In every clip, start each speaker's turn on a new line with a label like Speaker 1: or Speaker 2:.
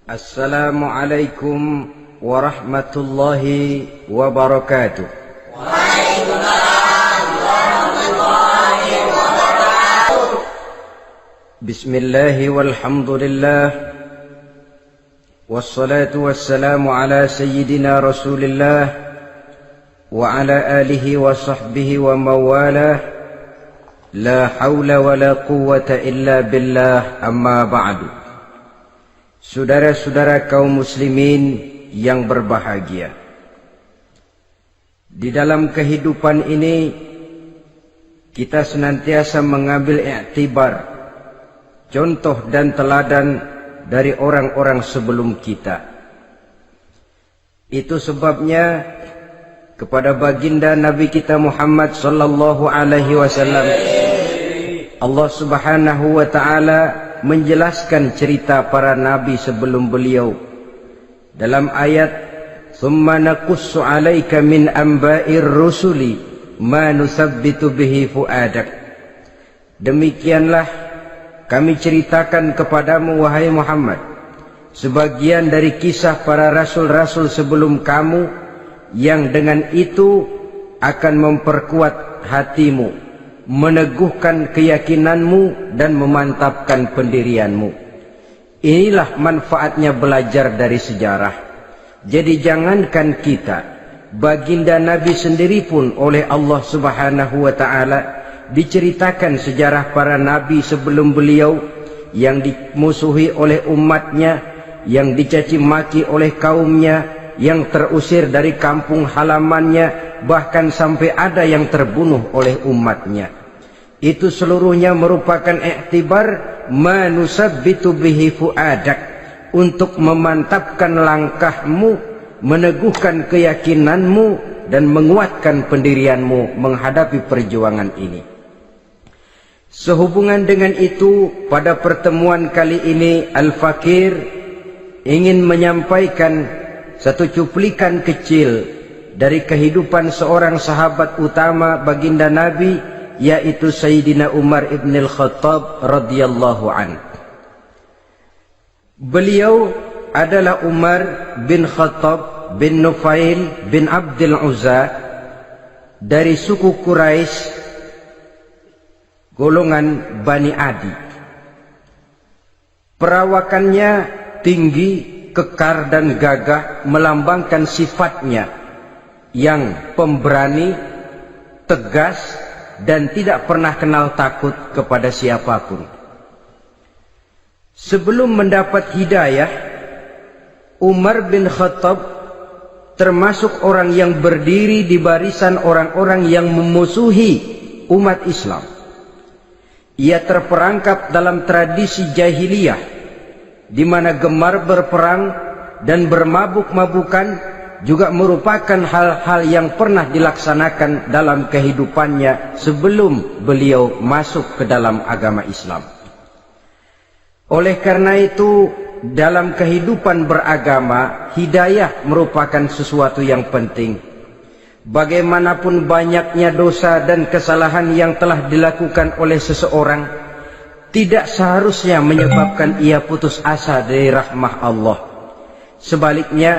Speaker 1: Assalamualaikum warahmatullahi wabarakatuh.
Speaker 2: Waalaikumsalam warahmatullahi wabarakatuh.
Speaker 1: Bismillah walhamdulillah wassalatu wassalamu ala sayyidina Rasulillah wa ala alihi wa sahbihi wa mawalah. La hawla wa la quwwata illa billah, amma ba'du. Saudara-saudara kaum muslimin yang berbahagia, di dalam kehidupan ini kita senantiasa mengambil iktibar, contoh dan teladan dari orang-orang sebelum kita. Itu sebabnya kepada baginda Nabi kita Muhammad sallallahu alaihi wasallam Allah Subhanahu wa taala menjelaskan cerita para nabi sebelum beliau dalam ayat "Tsumma naqussu 'alaika min amba'ir rusuli ma nusabbitu bihi fu'adak." Demikianlah kami ceritakan kepadamu wahai Muhammad sebagian dari kisah para rasul-rasul sebelum kamu yang dengan itu akan memperkuat hatimu, meneguhkan keyakinanmu dan memantapkan pendirianmu. Inilah manfaatnya belajar dari sejarah. Jadi jangankan kita, baginda Nabi sendiri pun oleh Allah Subhanahu wa taala diceritakan sejarah para nabi sebelum beliau yang dimusuhi oleh umatnya, yang dicaci maki oleh kaumnya, yang terusir dari kampung halamannya, bahkan sampai ada yang terbunuh oleh umatnya. Itu seluruhnya merupakan iktibar manusabbitu bihi fu'adak, untuk memantapkan langkahmu, meneguhkan keyakinanmu dan menguatkan pendirianmu menghadapi perjuangan ini. Sehubungan dengan itu, pada pertemuan kali ini Al-Fakir ingin menyampaikan satu cuplikan kecil dari kehidupan seorang sahabat utama baginda Nabi, yaitu Sayyidina Umar ibn al-Khattab radhiyallahu an. Beliau adalah Umar bin Khattab bin Nufail bin Abdul Uzza dari suku Quraisy, golongan Bani Adi. Perawakannya tinggi, kekar dan gagah, melambangkan sifatnya yang pemberani, tegas, dan tidak pernah kenal takut kepada siapapun. Sebelum mendapat hidayah, Umar bin Khattab termasuk orang yang berdiri di barisan orang-orang yang memusuhi umat Islam. Ia terperangkap dalam tradisi jahiliyah, di mana gemar berperang dan bermabuk-mabukan juga merupakan hal-hal yang pernah dilaksanakan dalam kehidupannya sebelum beliau masuk ke dalam agama Islam. Oleh karena itu, dalam kehidupan beragama, hidayah merupakan sesuatu yang penting. Bagaimanapun banyaknya dosa dan kesalahan yang telah dilakukan oleh seseorang, tidak seharusnya menyebabkan ia putus asa dari rahmah Allah. Sebaliknya,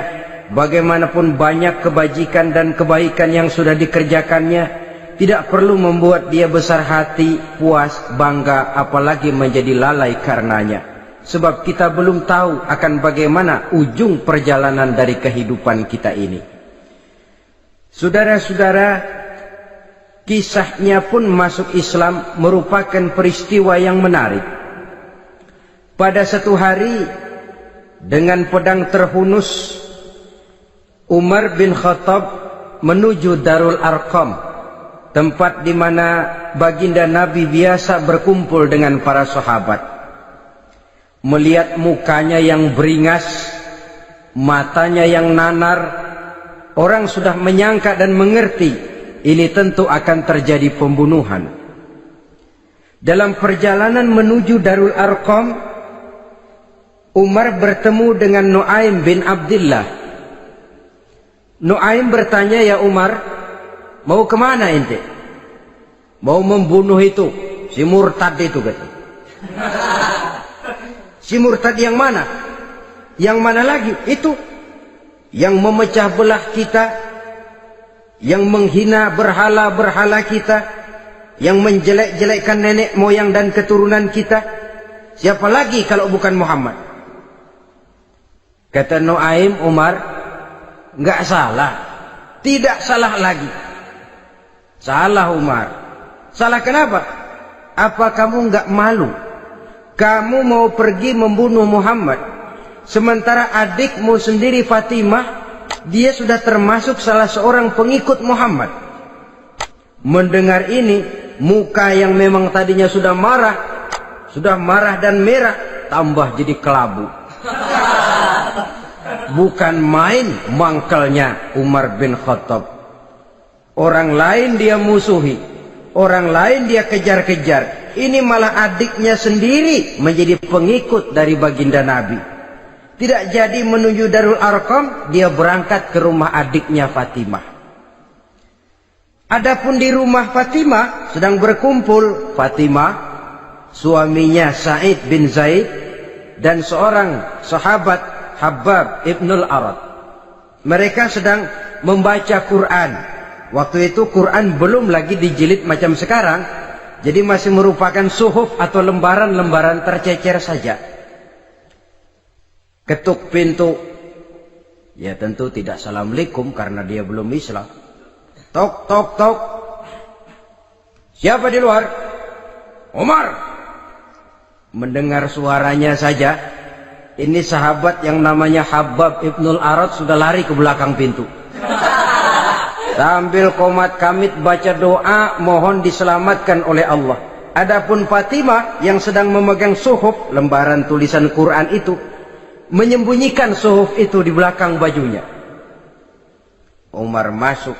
Speaker 1: bagaimanapun banyak kebajikan dan kebaikan yang sudah dikerjakannya, tidak perlu membuat dia besar hati, puas, bangga, apalagi menjadi lalai karenanya. Sebab kita belum tahu akan bagaimana ujung perjalanan dari kehidupan kita ini. Saudara-saudara, kisahnya pun masuk Islam merupakan peristiwa yang menarik. Pada satu hari, dengan pedang terhunus, Umar bin Khattab menuju Darul Arqam, tempat di mana baginda Nabi biasa berkumpul dengan para sahabat. Melihat mukanya yang beringas, matanya yang nanar, orang sudah menyangka dan mengerti ini tentu akan terjadi pembunuhan. Dalam perjalanan menuju Darul Arqam, Umar bertemu dengan Nuaim bin Abdullah. Nuaim bertanya, "Ya Umar, mau kemana ente?" "Mau membunuh itu, si murtad itu," kata. "Si murtad yang mana?" Yang mana lagi? Itu yang memecah belah kita, yang menghina berhala-berhala kita, yang menjelek-jelekkan nenek moyang dan keturunan kita. Siapa lagi kalau bukan Muhammad? Kata Nuaim Umar, nggak salah, tidak salah lagi. Salah Umar. Salah kenapa? Apa kamu nggak malu? Kamu mau pergi membunuh Muhammad, sementara adikmu sendiri Fatimah, dia sudah termasuk salah seorang pengikut Muhammad. Mendengar ini, muka yang memang tadinya sudah marah dan merah, tambah jadi kelabu. Bukan main mangkelnya Umar bin Khattab. Orang lain dia musuhi, orang lain dia kejar-kejar. Ini malah adiknya sendiri menjadi pengikut dari baginda Nabi. Tidak jadi menuju Darul Arqam, dia berangkat ke rumah adiknya Fatimah. Adapun di rumah Fatimah sedang berkumpul Fatimah, suaminya Sa'id bin Zaid, dan seorang sahabat Habbab ibnul Arad. Mereka sedang membaca Quran. Waktu itu Quran belum lagi dijilid macam sekarang, jadi masih merupakan suhuf atau lembaran-lembaran tercecer saja. Ketuk pintu, ya tentu tidak assalamualaikum karena dia belum Islam. Tok tok tok, siapa di luar? Umar. Mendengar suaranya saja, ini sahabat yang namanya Habbab ibnul Arad sudah lari ke belakang pintu. Sambil komat kamit baca doa mohon diselamatkan oleh Allah. Adapun Fatimah yang sedang memegang suhuf, lembaran tulisan Quran itu, menyembunyikan suhuf itu di belakang bajunya. Umar masuk.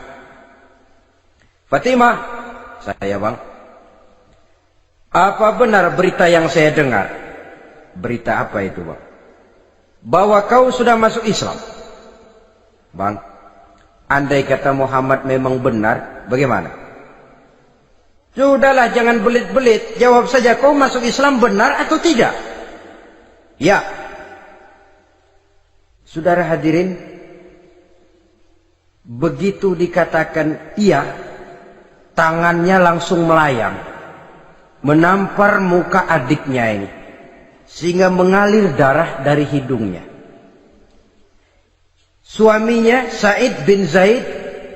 Speaker 1: Fatimah, saya bang. Apa benar berita yang saya dengar? Berita apa itu bang? Bahwa kau sudah masuk Islam. Bang, andai kata Muhammad memang benar, bagaimana? Sudahlah, jangan belit-belit. Jawab saja, kau masuk Islam benar atau tidak? Ya. Saudara hadirin, begitu dikatakan iya, tangannya langsung melayang, menampar muka adiknya ini, sehingga mengalir darah dari hidungnya. Suaminya Sa'id bin Zaid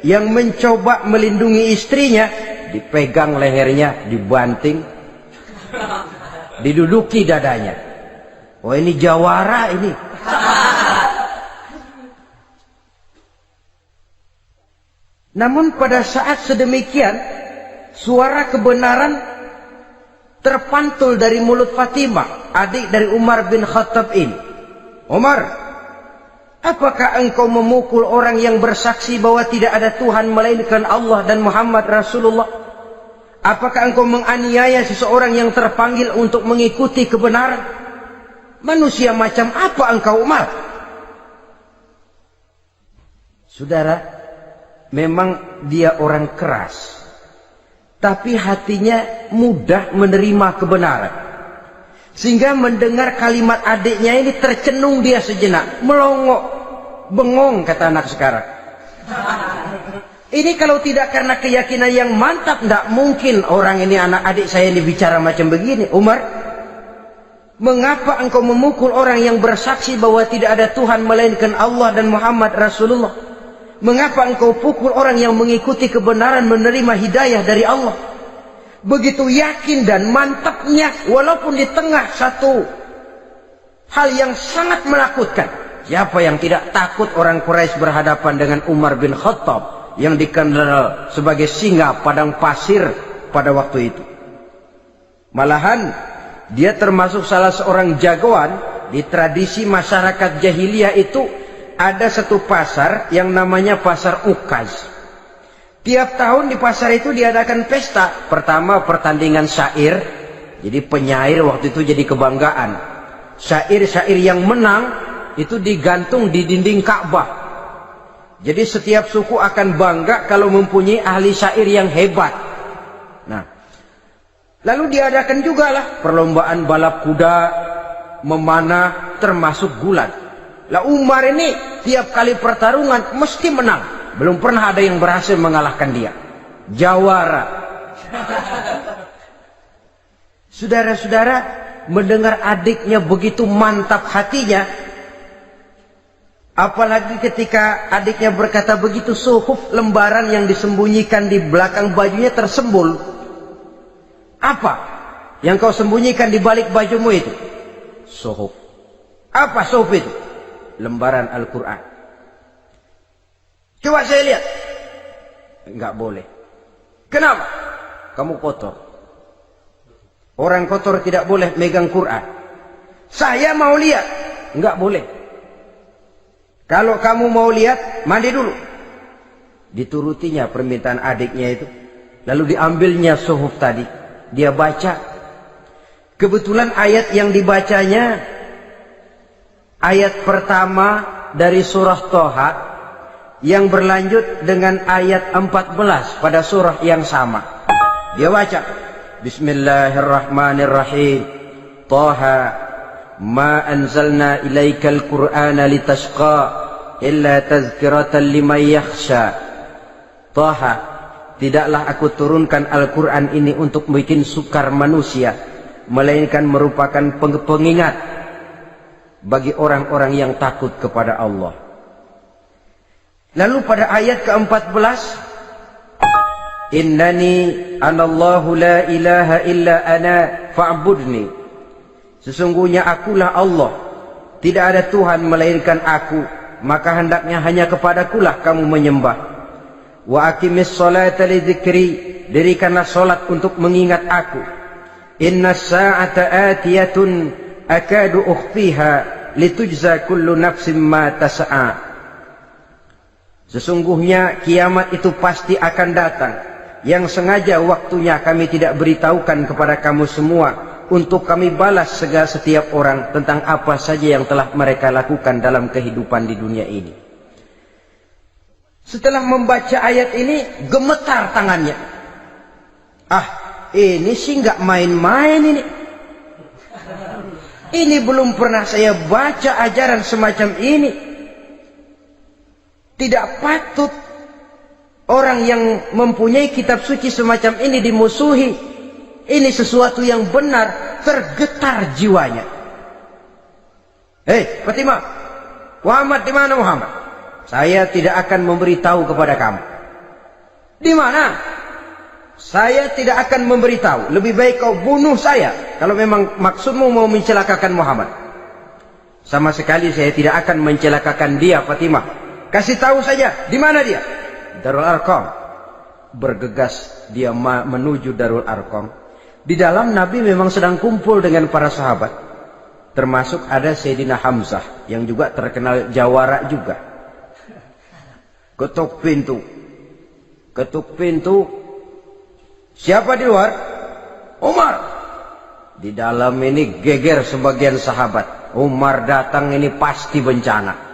Speaker 1: yang mencoba melindungi istrinya, dipegang lehernya, dibanting, diduduki dadanya. Oh, ini jawara ini. Namun pada saat sedemikian, suara kebenaran terpantul dari mulut Fatimah, adik dari Umar bin Khattab ini. Umar, apakah engkau memukul orang yang bersaksi bahwa tidak ada Tuhan melainkan Allah dan Muhammad Rasulullah? Apakah engkau menganiaya seseorang yang terpanggil untuk mengikuti kebenaran? Manusia macam apa engkau, Umar? Saudara, memang dia orang keras, tapi hatinya mudah menerima kebenaran. Sehingga mendengar kalimat adiknya ini tercenung dia sejenak, melongo, bengong kata anak sekarang. Ini kalau tidak karena keyakinan yang mantap, tidak mungkin orang ini, anak adik saya ini bicara macam begini. Umar, mengapa engkau memukul orang yang bersaksi bahwa tidak ada Tuhan melainkan Allah dan Muhammad Rasulullah? Mengapa engkau pukul orang yang mengikuti kebenaran, menerima hidayah dari Allah? Begitu yakin dan mantapnya, walaupun di tengah satu hal yang sangat menakutkan. Siapa yang tidak takut orang Quraisy berhadapan dengan Umar bin Khattab yang dikenal sebagai singa padang pasir pada waktu itu? Malahan dia termasuk salah seorang jagoan di tradisi masyarakat jahiliyah itu. Ada satu pasar yang namanya pasar Ukaz. Tiap tahun di pasar itu diadakan pesta. Pertama pertandingan syair. Jadi penyair waktu itu jadi kebanggaan. Syair-syair yang menang itu digantung di dinding Ka'bah. Jadi setiap suku akan bangga kalau mempunyai ahli syair yang hebat. Nah, lalu diadakan juga lah perlombaan balap kuda, memanah, termasuk gulat. Lah Umar ini tiap kali pertarungan mesti menang. Belum pernah ada yang berhasil mengalahkan dia. Jawara. Saudara-saudara, mendengar adiknya begitu mantap hatinya, apalagi ketika adiknya berkata begitu, suhuf, lembaran yang disembunyikan di belakang bajunya tersembul. Apa yang kau sembunyikan di balik bajumu itu? Suhuf. Apa suhuf itu? Lembaran Al-Quran. Coba saya lihat. Enggak boleh. Kenapa? Kamu kotor. Orang kotor tidak boleh megang Quran. Saya mau lihat. Enggak boleh. Kalau kamu mau lihat, mandi dulu. Diturutinya permintaan adiknya itu. Lalu diambilnya suhuf tadi. Dia baca. Kebetulan ayat yang dibacanya, ayat pertama dari surah Toha, yang berlanjut dengan ayat 14 pada surah yang sama. Dia baca, Bismillahirrahmanirrahim. Toha, ma anzalna ilaikal Qur'ana litashqa illa tazkiratan liman yakhsha. Toha, tidaklah aku turunkan Al-Quran ini untuk bikin sukar manusia, melainkan merupakan pengingat bagi orang-orang yang takut kepada Allah. Lalu pada ayat ke-14, Innani anallahu la ilaha illa ana fa'budni. Sesungguhnya akulah Allah, tidak ada Tuhan melainkan aku, maka hendaknya hanya kepadakulah kamu menyembah. Wa aqimis salata li dzikri, dirikanlah salat untuk mengingat aku. Inna sa'ata atiyatun akadu ukhfiha litujza kullu nafsin ma tas'a. Sesungguhnya kiamat itu pasti akan datang, yang sengaja waktunya kami tidak beritahukan kepada kamu semua, untuk kami balas segala setiap orang tentang apa saja yang telah mereka lakukan dalam kehidupan di dunia ini. Setelah membaca ayat ini, gemetar tangannya. Ini sih nggak main-main ini. Ini belum pernah saya baca ajaran semacam ini. Tidak patut orang yang mempunyai kitab suci semacam ini dimusuhi. Ini sesuatu yang benar, tergetar jiwanya. Hei, Fatimah, Muhammad di mana Muhammad? Saya tidak akan memberitahu kepada kamu. Di mana? Saya tidak akan memberitahu. Lebih baik kau bunuh saya kalau memang maksudmu mau mencelakakan Muhammad. Sama sekali saya tidak akan mencelakakan dia, Fatimah. Kasih tahu saja, di mana dia? Darul Arqam. Bergegas dia menuju Darul Arqam. Di dalam Nabi memang sedang kumpul dengan para sahabat. Termasuk ada Sayyidina Hamzah yang juga terkenal jawara juga. Ketuk pintu. Ketuk pintu. Siapa di luar? Umar. Di dalam ini geger sebagian sahabat. Umar datang ini pasti bencana.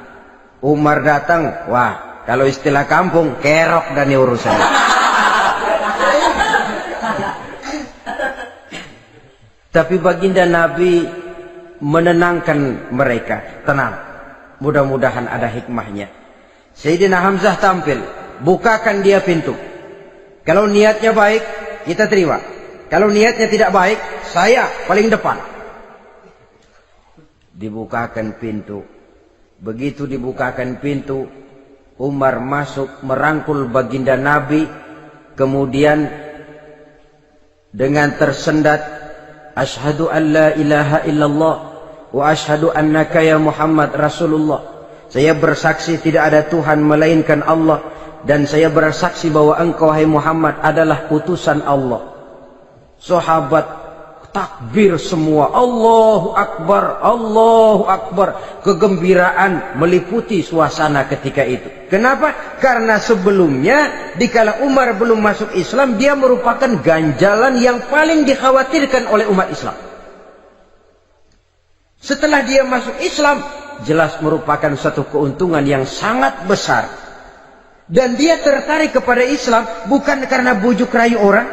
Speaker 1: Umar datang, wah, kalau istilah kampung, kerok dan urusan. Tapi baginda Nabi menenangkan mereka. Tenang, mudah-mudahan ada hikmahnya. Sayyidina Hamzah tampil, bukakan dia pintu. Kalau niatnya baik, kita terima. Kalau niatnya tidak baik, saya paling depan. Dibukakan pintu. Begitu dibukakan pintu, Umar masuk merangkul baginda Nabi. Kemudian dengan tersendat, Ashhadu an la ilaha illallah wa ashhadu annaka ya Muhammad Rasulullah. Saya bersaksi tidak ada Tuhan melainkan Allah, dan saya bersaksi bahwa engkau hai Muhammad adalah utusan Allah. Sahabat takbir semua, Allahu Akbar, Allahu Akbar. Kegembiraan meliputi suasana ketika itu. Kenapa? Karena sebelumnya dikala Umar belum masuk Islam, dia merupakan ganjalan yang paling dikhawatirkan oleh umat Islam. Setelah dia masuk Islam, jelas merupakan satu keuntungan yang sangat besar. Dan dia tertarik kepada Islam bukan karena bujuk rayu orang,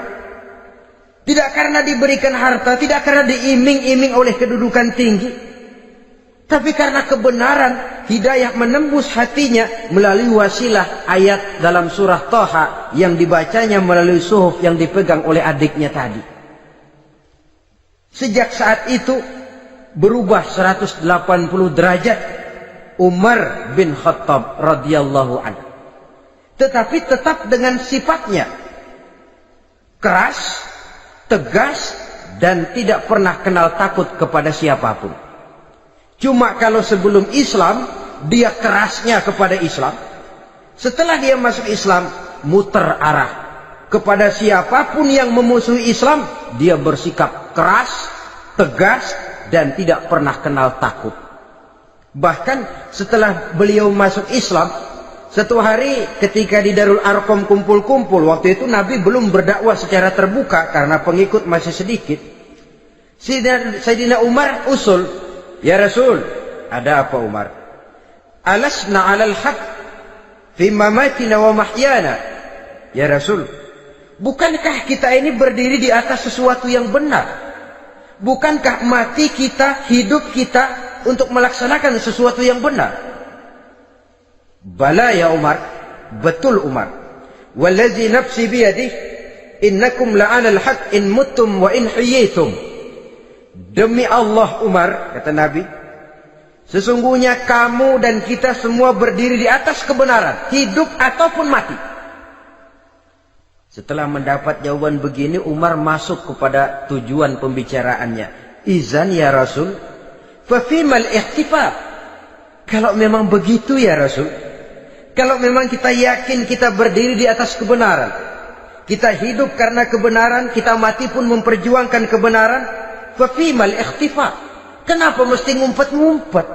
Speaker 1: tidak karena diberikan harta, tidak karena diiming-iming oleh kedudukan tinggi, Tapi karena kebenaran, hidayah menembus hatinya melalui wasilah ayat dalam surah Thaha yang dibacanya melalui suhuf yang dipegang oleh adiknya tadi. Sejak saat itu berubah 180 derajat Umar bin Khattab radhiyallahu anhu. Tetapi tetap dengan sifatnya keras, tegas, dan tidak pernah kenal takut kepada siapapun. Cuma kalau sebelum Islam, dia kerasnya kepada Islam. Setelah dia masuk Islam, muter arah. Kepada siapapun yang memusuhi Islam, dia bersikap keras, tegas, dan tidak pernah kenal takut. Bahkan setelah beliau masuk Islam, satu hari ketika di Darul Arqam kumpul-kumpul, waktu itu Nabi belum berdakwah secara terbuka karena pengikut masih sedikit. Sayyidina Umar usul, "Ya Rasul, ada apa Umar? Alasna 'alal haq fi mamatina wa mahyana." Ya Rasul, bukankah kita ini berdiri di atas sesuatu yang benar? Bukankah mati kita, hidup kita untuk melaksanakan sesuatu yang benar? Bala ya Umar, betul Umar. Wallazi nafsi biyadihi innakum la'alal haq in muttum wa in hiyitum. Demi Allah Umar, kata Nabi, sesungguhnya kamu dan kita semua berdiri di atas kebenaran, hidup ataupun mati. Setelah mendapat jawaban begini, Umar masuk kepada tujuan pembicaraannya. Izan ya Rasul, fafimal ihtifal. Kalau memang begitu ya Rasul, kalau memang kita yakin kita berdiri di atas kebenaran, kita hidup karena kebenaran, kita mati pun memperjuangkan kebenaran, fafimal ikhtifa. Kenapa mesti ngumpet-ngumpet?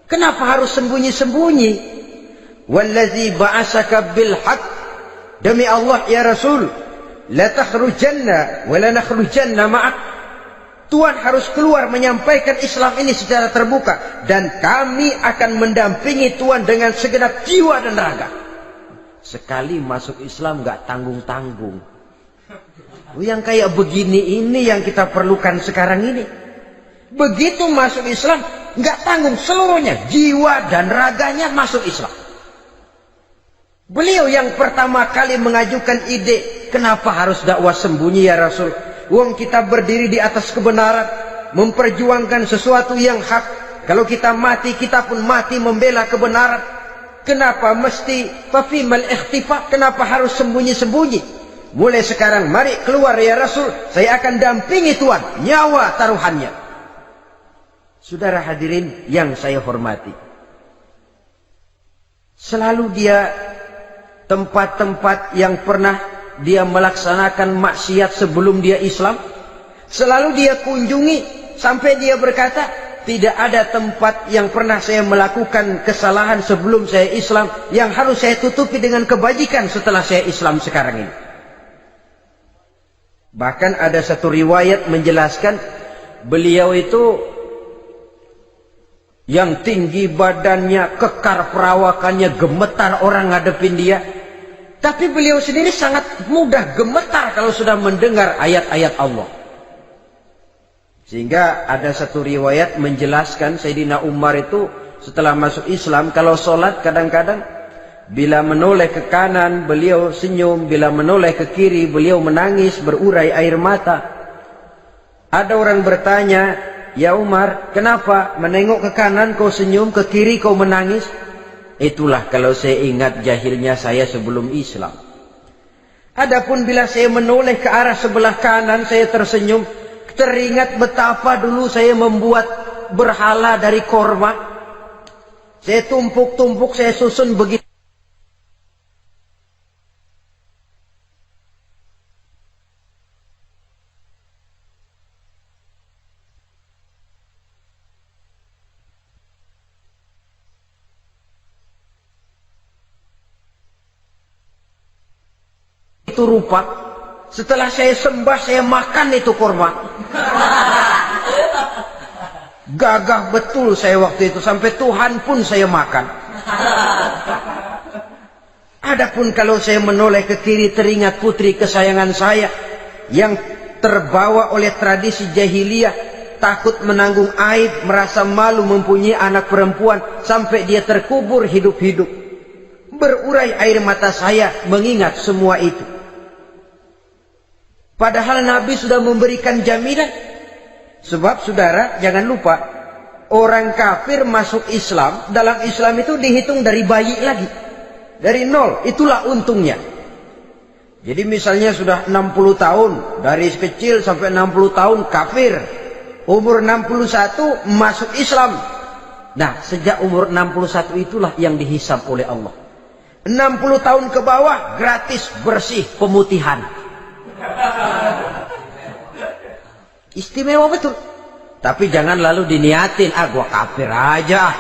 Speaker 1: Kenapa harus sembunyi-sembunyi? Wallazi ba'asaka bil haq, demi Allah ya Rasul, la takhrujanna wa la nakhrujanna ma'ak. Tuhan harus keluar menyampaikan Islam ini secara terbuka, dan kami akan mendampingi Tuhan dengan segenap jiwa dan raga. Sekali masuk Islam gak tanggung-tanggung. Yang kayak begini ini yang kita perlukan sekarang ini. Begitu masuk Islam, nggak tanggung seluruhnya, jiwa dan raganya masuk Islam. Beliau yang pertama kali mengajukan ide, kenapa harus dakwah sembunyi ya Rasul? Wong kita berdiri di atas kebenaran, memperjuangkan sesuatu yang hak. Kalau kita mati, kita pun mati membela kebenaran. Kenapa mesti fafimal ikhtifa? Kenapa harus sembunyi-sembunyi? Mulai sekarang mari keluar ya Rasul, saya akan dampingi Tuhan, nyawa taruhannya. Saudara hadirin yang saya hormati, selalu dia tempat-tempat yang pernah dia melaksanakan maksiat sebelum dia Islam, selalu dia kunjungi sampai dia berkata, tidak ada tempat yang pernah saya melakukan kesalahan sebelum saya Islam yang harus saya tutupi dengan kebajikan setelah saya Islam sekarang ini. Bahkan ada satu riwayat menjelaskan beliau itu yang tinggi badannya, kekar perawakannya, gemetar orang ngadepin dia. Tapi beliau sendiri sangat mudah gemetar kalau sudah mendengar ayat-ayat Allah. Sehingga ada satu riwayat menjelaskan Sayyidina Umar itu setelah masuk Islam, kalau sholat kadang-kadang bila menoleh ke kanan beliau senyum, bila menoleh ke kiri beliau menangis berurai air mata. Ada orang bertanya, ya Umar, kenapa menengok ke kanan kau senyum, ke kiri kau menangis? Itulah kalau saya ingat jahilnya saya sebelum Islam. Adapun bila saya menoleh ke arah sebelah kanan saya tersenyum, teringat betapa dulu saya membuat berhala dari korma. Saya tumpuk-tumpuk, saya susun begitu. Itu rupa, setelah saya sembah saya makan itu korma. Gagah betul saya waktu itu, sampai Tuhan pun saya makan. Adapun kalau saya menoleh ke kiri teringat putri kesayangan saya yang terbawa oleh tradisi jahiliyah, takut menanggung aib, merasa malu mempunyai anak perempuan, sampai dia terkubur hidup-hidup. Berurai air mata saya mengingat semua itu. Padahal Nabi sudah memberikan jaminan. Sebab saudara, jangan lupa, orang kafir masuk Islam, dalam Islam itu dihitung dari bayi lagi. Dari nol, itulah untungnya. Jadi misalnya sudah 60 tahun, dari kecil sampai 60 tahun kafir. Umur 61 masuk Islam. Nah, sejak umur 61 itulah yang dihisab oleh Allah. 60 tahun ke bawah, gratis, bersih, pemutihan. Istimewa betul. Tapi jangan lalu diniatin, gua kafir aja.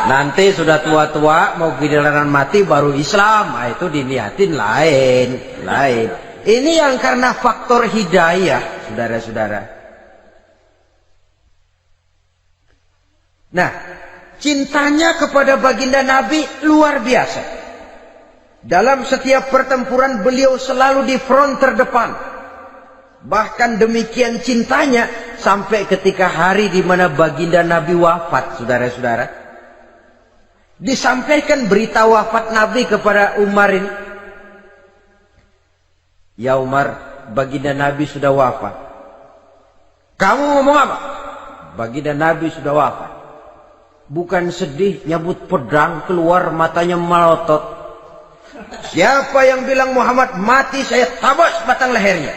Speaker 1: Nanti sudah tua-tua mau giliran mati baru Islam. Nah, itu diniatin lain. Ini yang karena faktor hidayah, saudara-saudara. Nah, cintanya kepada baginda Nabi luar biasa. Dalam setiap pertempuran beliau selalu di front terdepan. Bahkan demikian cintanya sampai ketika hari di mana baginda Nabi wafat, saudara-saudara. Disampaikan berita wafat Nabi kepada Umar ini. Ya Umar, baginda Nabi sudah wafat. Kamu ngomong apa? Baginda Nabi sudah wafat. Bukan sedih, nyabut pedang, keluar matanya melotot. Siapa yang bilang Muhammad mati, saya tabas batang lehernya.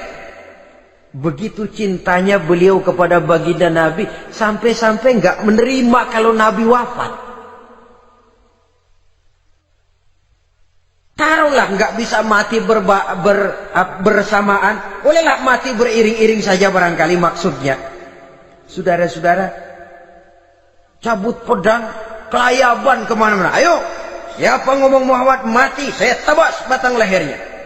Speaker 1: Begitu cintanya beliau kepada baginda Nabi, sampai-sampai nggak menerima kalau Nabi wafat. Taruhlah nggak bisa mati bersamaan, bolehlah mati beriring-iring saja barangkali maksudnya. Saudara-saudara, cabut pedang, kelayaban kemana-mana. Ayo, siapa ngomong Muhammad mati, saya tabas batang lehernya.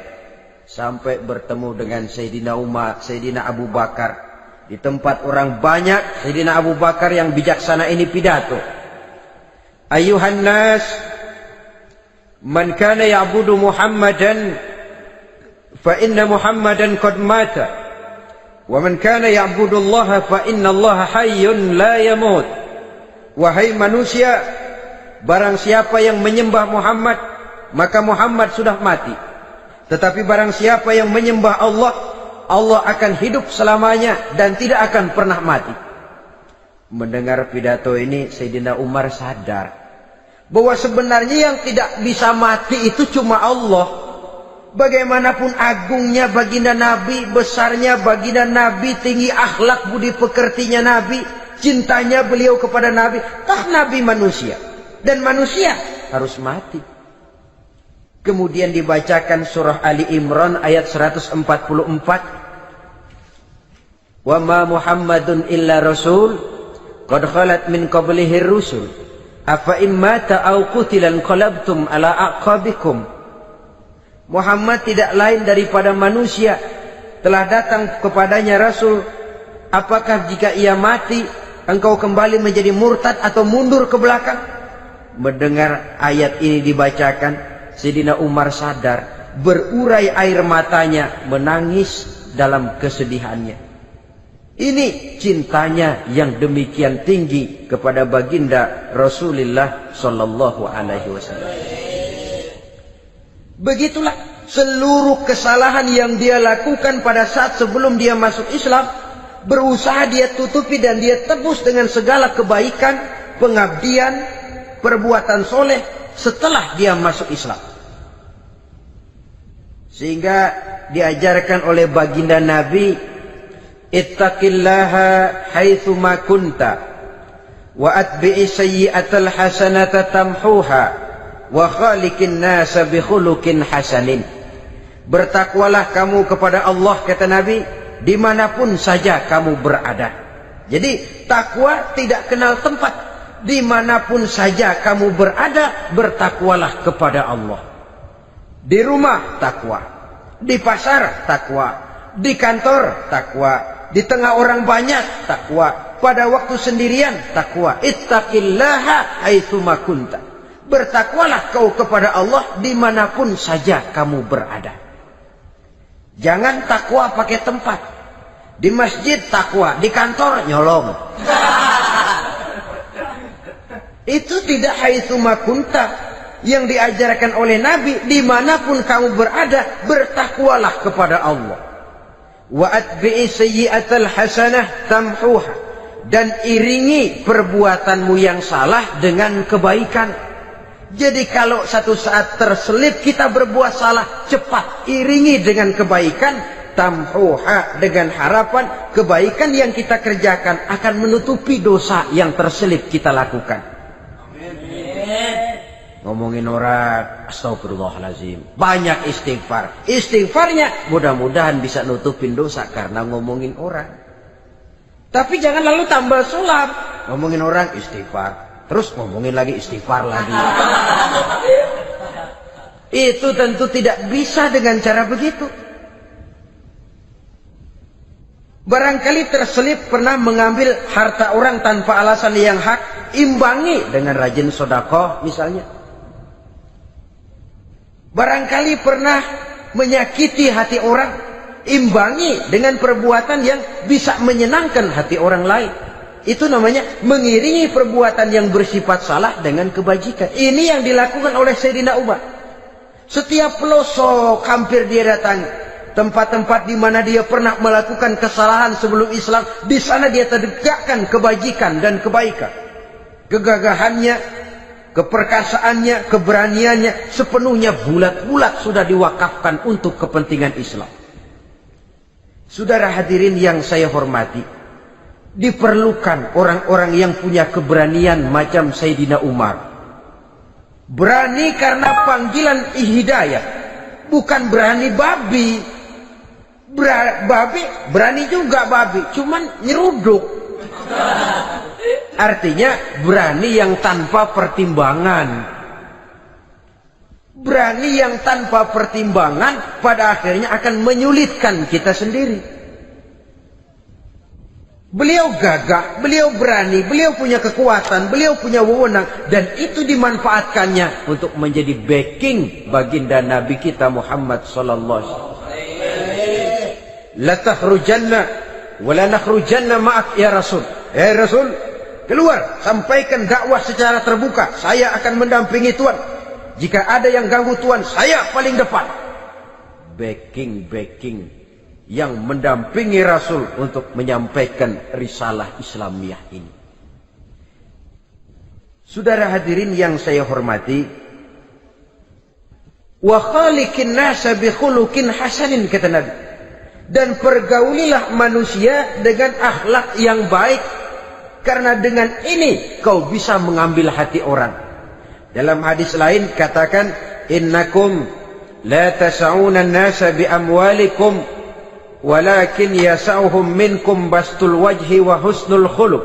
Speaker 1: Sampai bertemu dengan Sayyidina Umar, Sayyidina Abu Bakar. Di tempat orang banyak, Sayyidina Abu Bakar yang bijaksana ini pidato. Ayuhan nas, man kana ya'budu Muhammadan fa inna Muhammadan qad mata wa man kana ya'budu Allah fa inna Allah hayyun la yamut. Wahai manusia, barang siapa yang menyembah Muhammad, maka Muhammad sudah mati. Tetapi barang siapa yang menyembah Allah, Allah akan hidup selamanya dan tidak akan pernah mati. Mendengar pidato ini, Sayyidina Umar sadar bahwa sebenarnya yang tidak bisa mati itu cuma Allah. Bagaimanapun agungnya baginda Nabi, besarnya baginda Nabi, tinggi akhlak budi pekertinya Nabi, cintanya beliau kepada Nabi, toh Nabi manusia dan manusia harus mati. Kemudian dibacakan surah Ali Imran ayat 144. Wa ma Muhammadun illa rasul qad khalat min qablihi rusul afa immata aw qutilan qalabtum ala aqabikum. Muhammad tidak lain daripada manusia, telah datang kepadanya rasul. Apakah jika ia mati engkau kembali menjadi murtad atau mundur ke belakang? Mendengar ayat ini dibacakan, Sayyidina Umar sadar, berurai air matanya, menangis dalam kesedihannya. Ini cintanya yang demikian tinggi kepada baginda Rasulullah sallallahu alaihi wasallam. Begitulah seluruh kesalahan yang dia lakukan pada saat sebelum dia masuk Islam, berusaha dia tutupi dan dia tebus dengan segala kebaikan, pengabdian, perbuatan soleh setelah dia masuk Islam. Sehingga diajarkan oleh baginda Nabi, ittaqillaha haitsu ma kunta wa atbi'i sayyi'atal hasanata tamhuha wa khaliqin nasa bi khuluqin hasanin. Bertakwalah kamu kepada Allah, kata Nabi, dimanapun saja kamu berada. Jadi takwa tidak kenal tempat. Dimanapun saja kamu berada, bertakwalah kepada Allah. Di rumah takwa, di pasar takwa, di kantor takwa, di tengah orang banyak takwa, pada waktu sendirian takwa. Ittaqillaha haitsu ma kunta. Bertakwalah kau kepada Allah dimanapun saja kamu berada. Jangan takwa pakai tempat. Di masjid takwa, di kantor nyolong. Itu tidak haitsu makunta. Yang diajarkan oleh Nabi, dimanapun kamu berada, bertakwalah kepada Allah. Wa atbi'i sayyi'atal hasanah tamhuha. Dan iringi perbuatanmu yang salah dengan kebaikan. Jadi kalau satu saat terselip kita berbuat salah, cepat iringi dengan kebaikan. Tamhuha, dengan harapan kebaikan yang kita kerjakan akan menutupi dosa yang terselip kita lakukan. Ngomongin orang, astagfirullahaladzim, banyak istighfar. Istighfarnya mudah-mudahan bisa nutupin dosa karena ngomongin orang. Tapi jangan lalu tambah sulap. Ngomongin orang istighfar, terus ngomongin lagi istighfar lagi. Itu tentu tidak bisa dengan cara begitu. Barangkali terselip pernah mengambil harta orang tanpa alasan yang hak, imbangi dengan rajin sedekah misalnya. Barangkali pernah menyakiti hati orang, imbangi dengan perbuatan yang bisa menyenangkan hati orang lain. Itu namanya mengiringi perbuatan yang bersifat salah dengan kebajikan. Ini yang dilakukan oleh Sayyidina Umar. Setiap pelosok hampir dia datangi. Tempat-tempat di mana dia pernah melakukan kesalahan sebelum Islam, di sana dia tegakkan kebajikan dan kebaikan. Kegagahannya, keperkasaannya, keberaniannya sepenuhnya bulat-bulat sudah diwakafkan untuk kepentingan Islam. Saudara hadirin yang saya hormati, diperlukan orang-orang yang punya keberanian macam Sayyidina Umar. Berani karena panggilan hidayah, bukan berani babi. Babi berani juga babi, cuman nyeruduk. Artinya berani yang tanpa pertimbangan. Berani yang tanpa pertimbangan pada akhirnya akan menyulitkan kita sendiri. Beliau gagah, beliau berani, beliau punya kekuatan, beliau punya wewenang, dan itu dimanfaatkannya untuk menjadi backing baginda Nabi kita Muhammad sallallahu alaihi wasallam. La takhrujanna wa la nakhrujanna ma'ak ya Rasul. Ya Rasul, keluar, sampaikan dakwah secara terbuka. Saya akan mendampingi Tuhan. Jika ada yang ganggu Tuhan, saya paling depan. Backing yang mendampingi Rasul untuk menyampaikan risalah Islamiyah ini. Saudara hadirin yang saya hormati, wa khaliqin nasa bi khuluqin hasanin, kata Nabi. Dan pergaulilah manusia dengan akhlak yang baik, karena dengan ini kau bisa mengambil hati orang. Dalam hadis lain katakan, innakum la tas'una an-nasa bi amwalikum walakin yas'uhum minkum bastul wajhi wa husnul khuluq.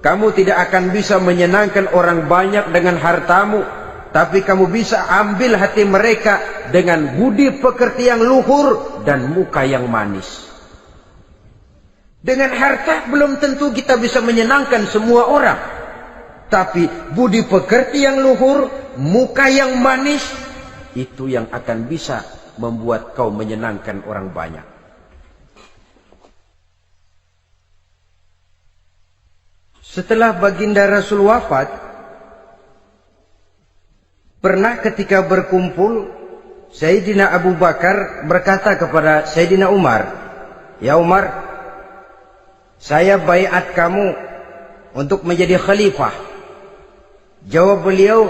Speaker 1: Kamu tidak akan bisa menyenangkan orang banyak dengan hartamu, tapi kamu bisa ambil hati mereka dengan budi pekerti yang luhur dan muka yang manis. Dengan harta belum tentu kita bisa menyenangkan semua orang, tapi budi pekerti yang luhur, muka yang manis, itu yang akan bisa membuat kau menyenangkan orang banyak. Setelah baginda Rasul wafat, pernah ketika berkumpul, Sayyidina Abu Bakar berkata kepada Sayyidina Umar, "Ya Umar, saya baiat kamu untuk menjadi khalifah." Jawab beliau,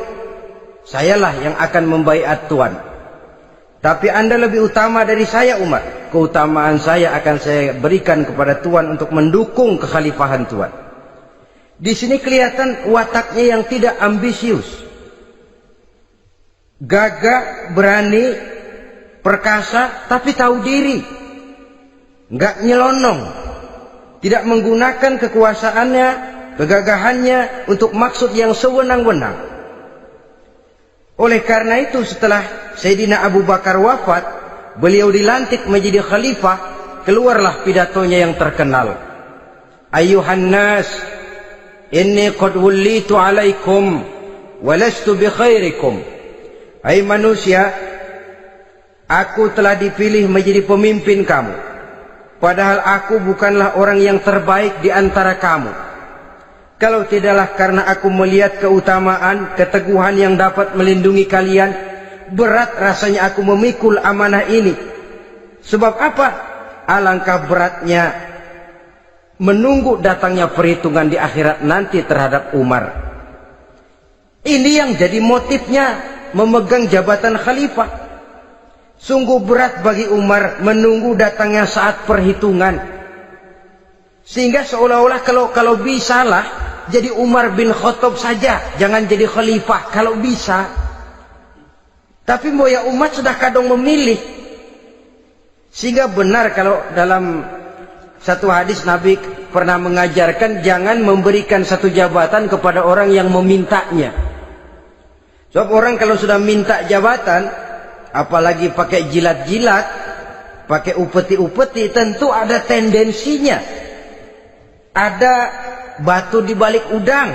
Speaker 1: "Sayalah yang akan membaiat Tuan. Tapi Anda lebih utama dari saya Umar. Keutamaan saya akan saya berikan kepada Tuan untuk mendukung kekhalifahan Tuan." Di sini kelihatan wataknya yang tidak ambisius. Gagah, berani, perkasa, tapi tahu diri. Enggak nyelonong. Tidak menggunakan kekuasaannya, kegagahannya untuk maksud yang sewenang-wenang. Oleh karena itu setelah Sayyidina Abu Bakar wafat, beliau dilantik menjadi khalifah, keluarlah pidatonya yang terkenal. Ayuhan nas, inni qad wullitu alaikum walastu bi khairikum. Hai manusia, aku telah dipilih menjadi pemimpin kamu, padahal aku bukanlah orang yang terbaik di antara kamu. Kalau tidaklah karena aku melihat keutamaan, keteguhan yang dapat melindungi kalian, berat rasanya aku memikul amanah ini. Sebab apa? Alangkah beratnya menunggu datangnya perhitungan di akhirat nanti terhadap Umar. Ini yang jadi motifnya memegang jabatan khalifah. Sungguh berat bagi Umar menunggu datangnya saat perhitungan. Sehingga seolah-olah kalau bisalah jadi Umar bin Khattab saja, jangan jadi khalifah kalau bisa. Tapi moya umat sudah kadang memilih. Sehingga benar kalau dalam satu hadis Nabi pernah mengajarkan jangan memberikan satu jabatan kepada orang yang memintanya. Sebab orang kalau sudah minta jabatan, apalagi pakai jilat-jilat, pakai upeti-upeti, tentu ada tendensinya. Ada batu di balik udang.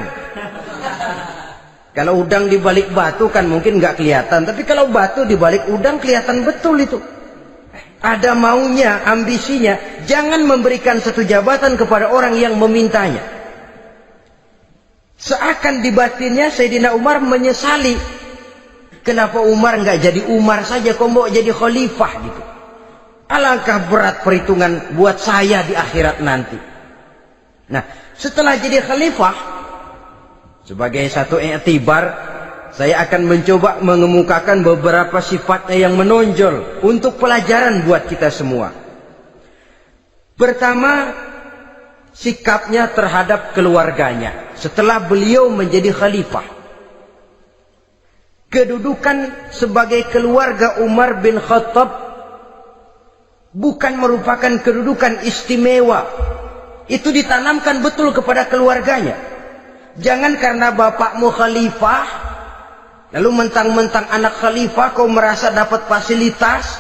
Speaker 1: Kalau udang di balik batu kan mungkin nggak kelihatan, tapi kalau batu di balik udang kelihatan betul itu. Ada maunya, ambisinya. Jangan memberikan satu jabatan kepada orang yang memintanya. Seakan di batinnya Sayyidina Umar menyesali. Kenapa Umar nggak jadi Umar saja, kok mau jadi khalifah gitu. Alangkah berat perhitungan buat saya di akhirat nanti. Nah, setelah jadi khalifah, sebagai satu i'tibar, saya akan mencoba mengemukakan beberapa sifatnya yang menonjol untuk pelajaran buat kita semua. Pertama, sikapnya terhadap keluarganya setelah beliau menjadi khalifah. Kedudukan sebagai keluarga Umar bin Khattab bukan merupakan kedudukan istimewa. Itu ditanamkan betul kepada keluarganya. Jangan karena bapakmu khalifah, lalu mentang-mentang anak khalifah kau merasa dapat fasilitas,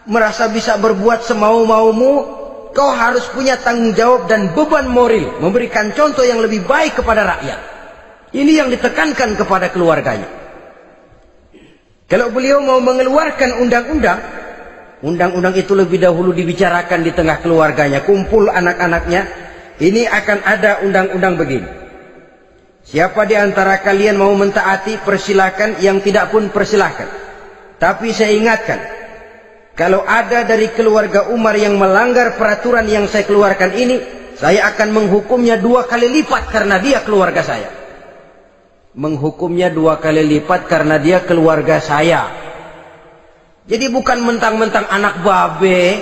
Speaker 1: merasa bisa berbuat semau-maumu. Kau harus punya tanggung jawab dan beban moral, memberikan contoh yang lebih baik kepada rakyat. Ini yang ditekankan kepada keluarganya. Kalau beliau mau mengeluarkan undang-undang, undang-undang itu lebih dahulu dibicarakan di tengah keluarganya, kumpul anak-anaknya. Ini akan ada undang-undang begini. Siapa di antara kalian mau mentaati, persilakan. Yang tidak pun persilakan. Tapi saya ingatkan, kalau ada dari keluarga Umar yang melanggar peraturan yang saya keluarkan ini, saya akan menghukumnya 2 kali lipat karena dia keluarga saya. Menghukumnya 2 kali lipat karena dia keluarga saya. Jadi bukan mentang-mentang anak babe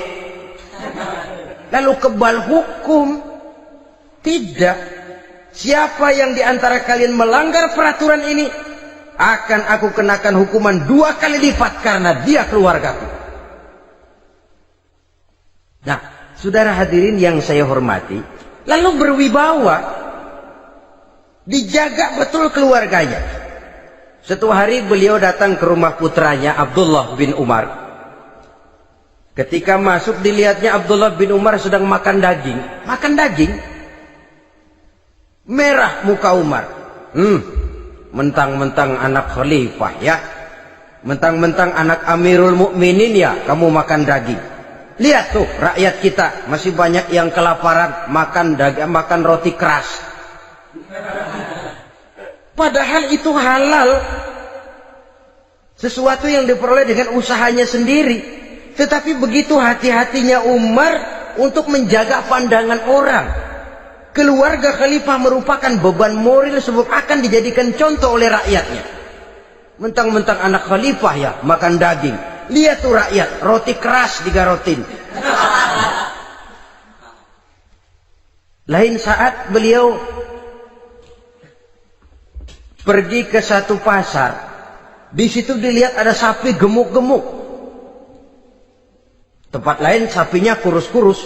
Speaker 1: lalu kebal hukum. Tidak. Siapa yang diantara kalian melanggar peraturan ini, akan aku kenakan hukuman 2 kali lipat karena dia keluargaku. Nah, saudara hadirin yang saya hormati, lalu berwibawa, dijaga betul keluarganya. Suatu hari beliau datang ke rumah putranya Abdullah bin Umar. Ketika masuk dilihatnya Abdullah bin Umar sedang makan daging. Makan daging. Merah muka Umar. Mentang-mentang anak khalifah ya. Mentang-mentang anak Amirul Mukminin ya, kamu makan daging. Lihat tuh rakyat kita masih banyak yang kelaparan, makan daging, makan roti keras. Padahal itu halal. Sesuatu yang diperoleh dengan usahanya sendiri. Tetapi begitu hati-hatinya Umar untuk menjaga pandangan orang. Keluarga khalifah merupakan beban moral sebab akan dijadikan contoh oleh rakyatnya. Mentang-mentang anak khalifah ya makan daging. Lihat tuh rakyat, roti keras digarotin. Lain saat beliau pergi ke satu pasar. Di situ dilihat ada sapi gemuk-gemuk. Tempat lain sapinya kurus-kurus.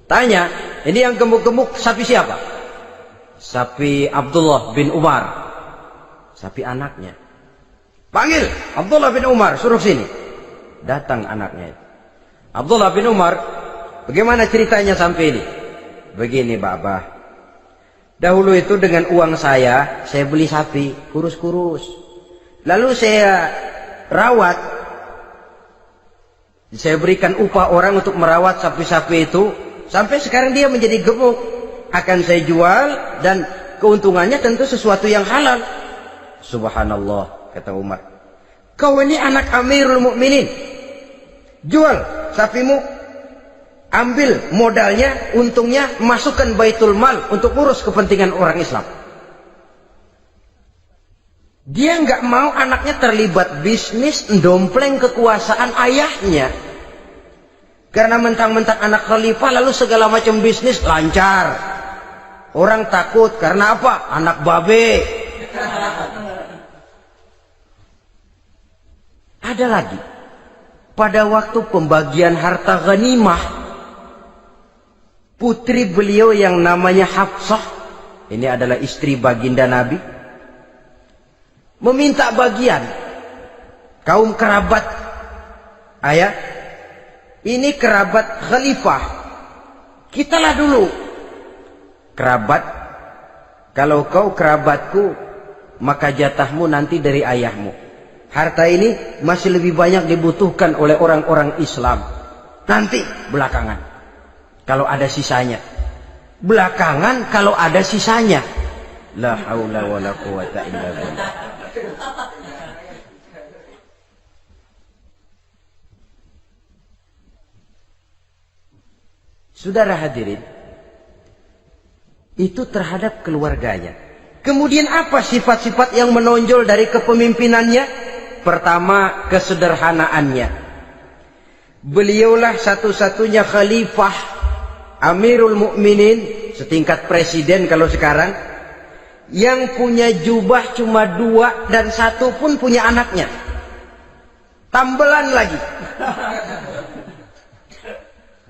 Speaker 1: Tanya, ini yang gemuk-gemuk sapi siapa? Sapi Abdullah bin Umar. Sapi anaknya. Panggil Abdullah bin Umar, suruh sini. Datang anaknya itu. Abdullah bin Umar, bagaimana ceritanya sampai ini? Begini, Bapak. Dahulu itu dengan uang saya beli sapi kurus-kurus. Lalu saya rawat Saya berikan upah orang untuk merawat sapi-sapi itu. Sampai sekarang dia menjadi gemuk. Akan saya jual dan keuntungannya tentu sesuatu yang halal. Subhanallah, kata Umar. Kau ini anak Amirul Mukminin. Jual sapimu, ambil modalnya, untungnya, masukkan Baitul Mal untuk urus kepentingan orang Islam. Dia nggak mau anaknya terlibat bisnis, ndompleng kekuasaan ayahnya. Karena mentang-mentang anak khalifah lalu segala macam bisnis lancar. Orang takut karena apa? Anak babe. Ada lagi. Pada waktu pembagian harta ghanimah, putri beliau yang namanya Hafsah, ini adalah istri baginda Nabi, meminta bagian. Kaum kerabat ayah, ini kerabat khalifah, kitalah dulu kerabat. Kalau kau kerabatku, maka jatahmu nanti dari ayahmu. Harta ini masih lebih banyak dibutuhkan oleh orang-orang Islam. Nanti belakangan kalau ada sisanya. Belakangan kalau ada sisanya. La haula wala quwata illa billah. Saudara hadirin, itu terhadap keluarganya. Kemudian apa sifat-sifat yang menonjol dari kepemimpinannya? Pertama, kesederhanaannya. Beliaulah satu-satunya khalifah, Amirul Mukminin, setingkat presiden kalau sekarang, yang punya jubah cuma 2 dan 1 pun punya anaknya. Tambelan lagi.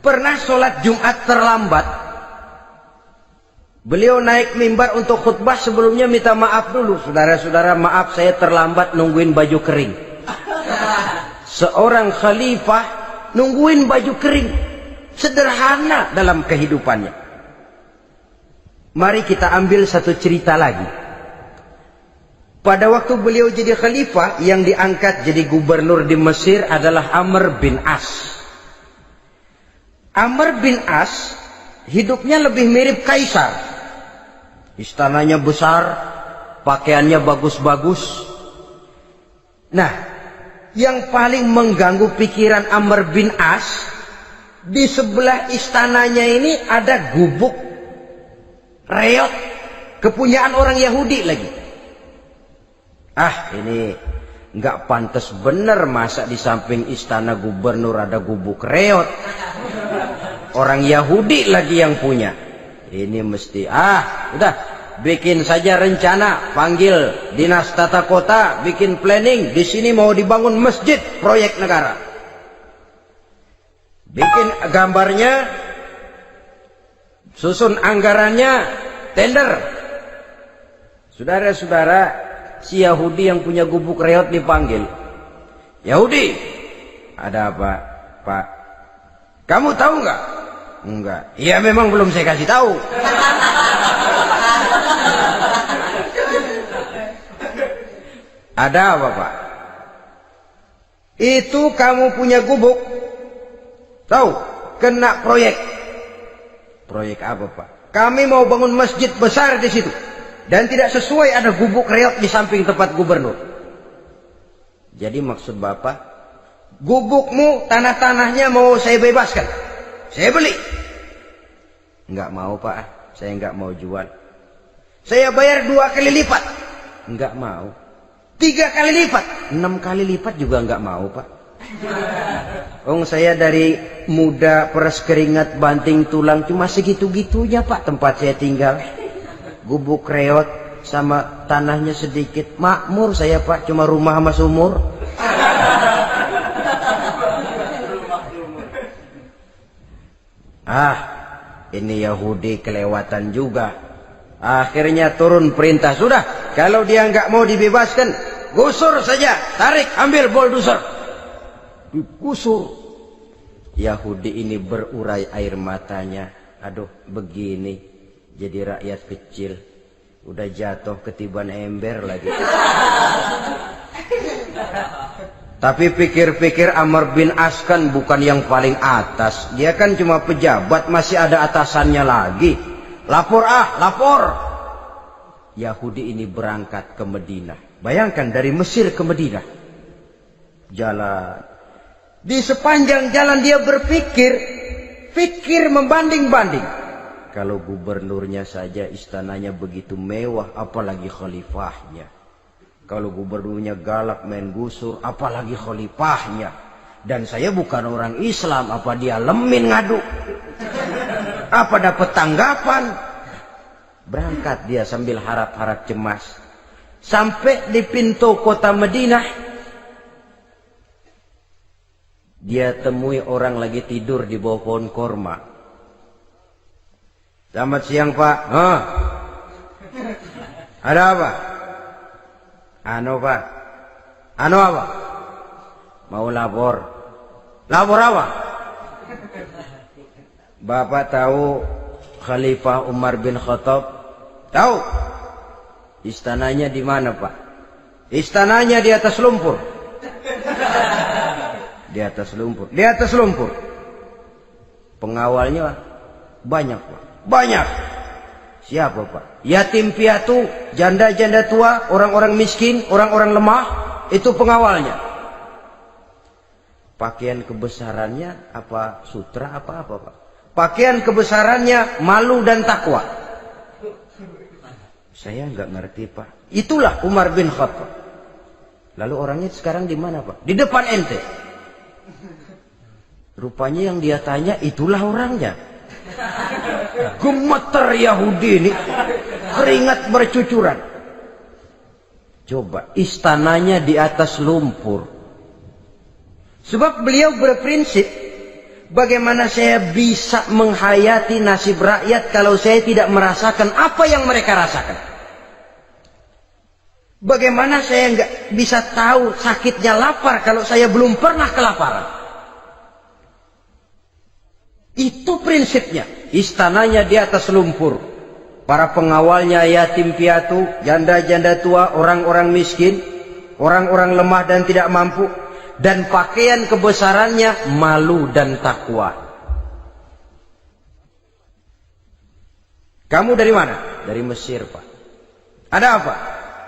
Speaker 1: Pernah sholat Jumat terlambat. Beliau naik mimbar untuk khutbah, sebelumnya minta maaf dulu. Saudara-saudara, maaf saya terlambat nungguin baju kering. Seorang khalifah nungguin baju kering. Sederhana dalam kehidupannya. Mari kita ambil satu cerita lagi. Pada waktu beliau jadi khalifah, yang diangkat jadi gubernur di Mesir adalah Amr bin As. Amr bin As hidupnya lebih mirip kaisar. Istananya besar, pakaiannya bagus-bagus. Nah, yang paling mengganggu pikiran Amr bin As, di sebelah istananya ini ada gubuk reot, kepunyaan orang Yahudi lagi. Ah, ini nggak pantas bener, masa di samping istana gubernur ada gubuk reot. Orang Yahudi lagi yang punya. Ini mesti, udah, bikin saja rencana, panggil dinas tata kota, bikin planning. Di sini mau dibangun masjid, proyek negara. Bikin gambarnya, susun anggarannya, tender. Saudara-saudara, si Yahudi yang punya gubuk reot dipanggil. Yahudi, ada apa, Pak? Kamu tahu nggak? Enggak. Ya memang belum saya kasih tahu. Ada apa, Pak? Itu kamu punya gubuk. Tahu? Kena proyek. Proyek apa, Pak? Kami mau bangun masjid besar di situ. Dan tidak sesuai ada gubuk reot di samping tempat gubernur. Jadi maksud Bapak, gubukmu, tanah-tanahnya mau saya bebaskan. Saya beli. Enggak mau, Pak. Saya enggak mau jual. Saya bayar 2 kali lipat. Enggak mau. 3 kali lipat. 6 kali lipat juga enggak mau, Pak. Saya dari muda peres keringat banting tulang cuma segitu-gitunya, Pak, tempat saya tinggal. Gubuk reot sama tanahnya sedikit. Makmur saya, Pak, cuma rumah sama sumur. Ini Yahudi kelewatan juga. Akhirnya turun perintah, sudah, kalau dia nggak mau dibebaskan, gusur saja, tarik, ambil bulldozer. Digusur. Yahudi ini berurai air matanya. Aduh, begini jadi rakyat kecil, udah jatuh ketiban ember lagi. Tapi pikir-pikir Amr bin As kan bukan yang paling atas. Dia kan cuma pejabat, masih ada atasannya lagi. Lapor lapor. Yahudi ini berangkat ke Madinah. Bayangkan dari Mesir ke Madinah. Jalan. Di sepanjang jalan dia berpikir. Pikir membanding-banding. Kalau gubernurnya saja istananya begitu mewah, apalagi khalifahnya. Kalau gubernurnya galak main gusur, apalagi khalifahnya. Dan saya bukan orang Islam, apa dia lemin ngadu? Apa dapat tanggapan? Berangkat dia sambil harap-harap cemas. Sampai di pintu kota Madinah, dia temui orang lagi tidur di bawah pohon korma. Selamat siang Pak. Ada apa? Pak. Apa? Mau lapor. Lapor apa? Bapak tahu Khalifah Umar bin Khattab? Tahu? Istananya di mana Pak? Istananya di atas lumpur. Di atas lumpur. Di atas lumpur. Pengawalnya banyak Pak. Banyak. Siapa Pak? Yatim piatu, janda-janda tua, orang-orang miskin, orang-orang lemah. Itu pengawalnya. Pakaian kebesarannya apa sutra apa Pak? Pakaian kebesarannya malu dan takwa. Saya nggak ngerti Pak. Itulah Umar bin Khattab. Lalu orangnya sekarang di mana Pak? Di depan ente. Rupanya yang dia tanya itulah orangnya. Gemeter Yahudi ini, keringat bercucuran. Coba, istananya di atas lumpur. Sebab beliau berprinsip, bagaimana saya bisa menghayati nasib rakyat kalau saya tidak merasakan apa yang mereka rasakan? Bagaimana saya nggak bisa tahu sakitnya lapar kalau saya belum pernah kelaparan? Itu prinsipnya. Istananya di atas lumpur. Para pengawalnya yatim piatu, janda-janda tua, orang-orang miskin, orang-orang lemah dan tidak mampu. Dan pakaian kebesarannya malu dan takwa. Kamu dari mana? Dari Mesir Pak. Ada apa?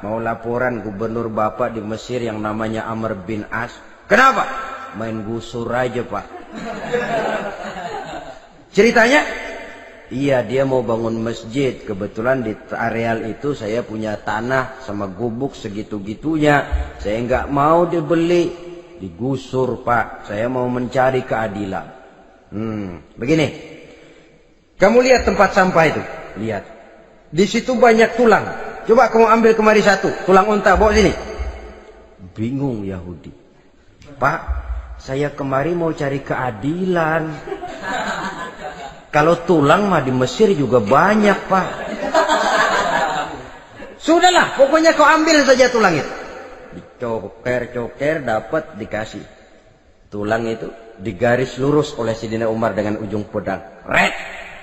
Speaker 1: Mau laporan gubernur Bapak di Mesir yang namanya Amr bin As. Kenapa? Main gusur aja Pak. Ceritanya? Iya, dia mau bangun masjid. Kebetulan di areal itu saya punya tanah sama gubuk segitu-gitunya. Saya nggak mau dibeli. Digusur Pak. Saya mau mencari keadilan. Begini. Kamu lihat tempat sampah itu? Lihat. Di situ banyak tulang. Coba kamu ambil kemari satu. Tulang unta, bawa sini. Bingung Yahudi. Pak, saya kemari mau cari keadilan. Kalau tulang mah di Mesir juga banyak Pak. Sudahlah, pokoknya kau ambil saja tulang itu. Dicoker-coker dapat dikasih. Tulang itu digaris lurus oleh Sidina Umar dengan ujung pedang. Red.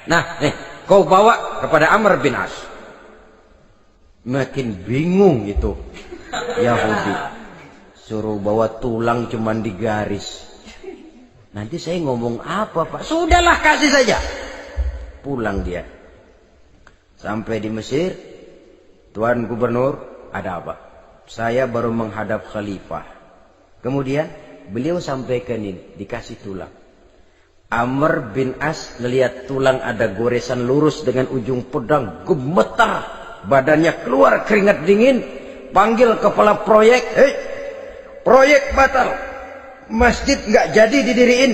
Speaker 1: Nah, nih, kau bawa kepada Amr bin As. Makin bingung itu Yahudi. Suruh bawa tulang cuman digaris. Nanti saya ngomong apa Pak? Sudahlah, kasih saja. Pulang dia. Sampai di Mesir. Tuan Gubernur, ada apa? Saya baru menghadap khalifah. Kemudian beliau sampaikan ini, dikasih tulang. Amr bin As melihat tulang ada goresan lurus dengan ujung pedang, gemetar, badannya keluar keringat dingin, panggil kepala proyek, proyek batal, masjid nggak jadi didiriin,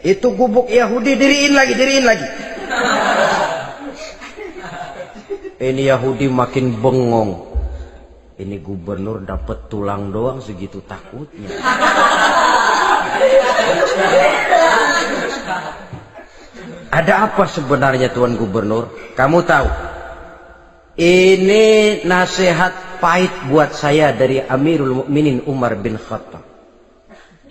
Speaker 1: itu gubuk Yahudi diriin lagi. Ini Yahudi makin bengong. Ini gubernur dapat tulang doang segitu takutnya. Ada apa sebenarnya Tuan Gubernur? Kamu tahu? Ini nasihat pahit buat saya dari Amirul Mukminin Umar bin Khattab.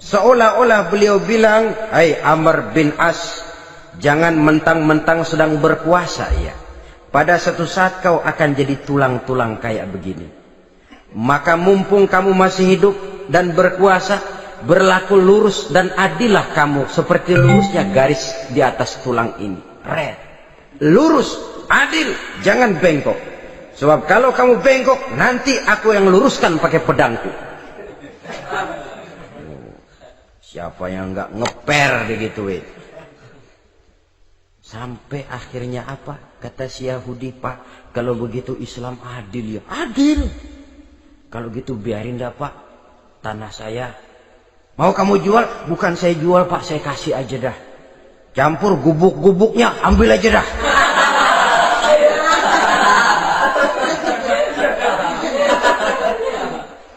Speaker 1: Seolah-olah beliau bilang, "Hai Amr bin As, jangan mentang-mentang sedang berkuasa ya. Pada suatu saat kau akan jadi tulang-tulang kayak begini. Maka mumpung kamu masih hidup dan berkuasa, berlaku lurus dan adillah kamu seperti lurusnya garis di atas tulang ini. Red. Lurus, adil, jangan bengkok. Sebab kalau kamu bengkok, nanti aku yang luruskan pakai pedangku. Siapa yang nggak ngeper digituin? Sampai akhirnya apa? Kata si Yahudi, Pak, kalau begitu Islam adil ya. Adil. Kalau gitu biarin dah, Pak, tanah saya. Mau kamu jual? Bukan saya jual, Pak, saya kasih aja dah. Campur gubuk-gubuknya, ambil aja dah.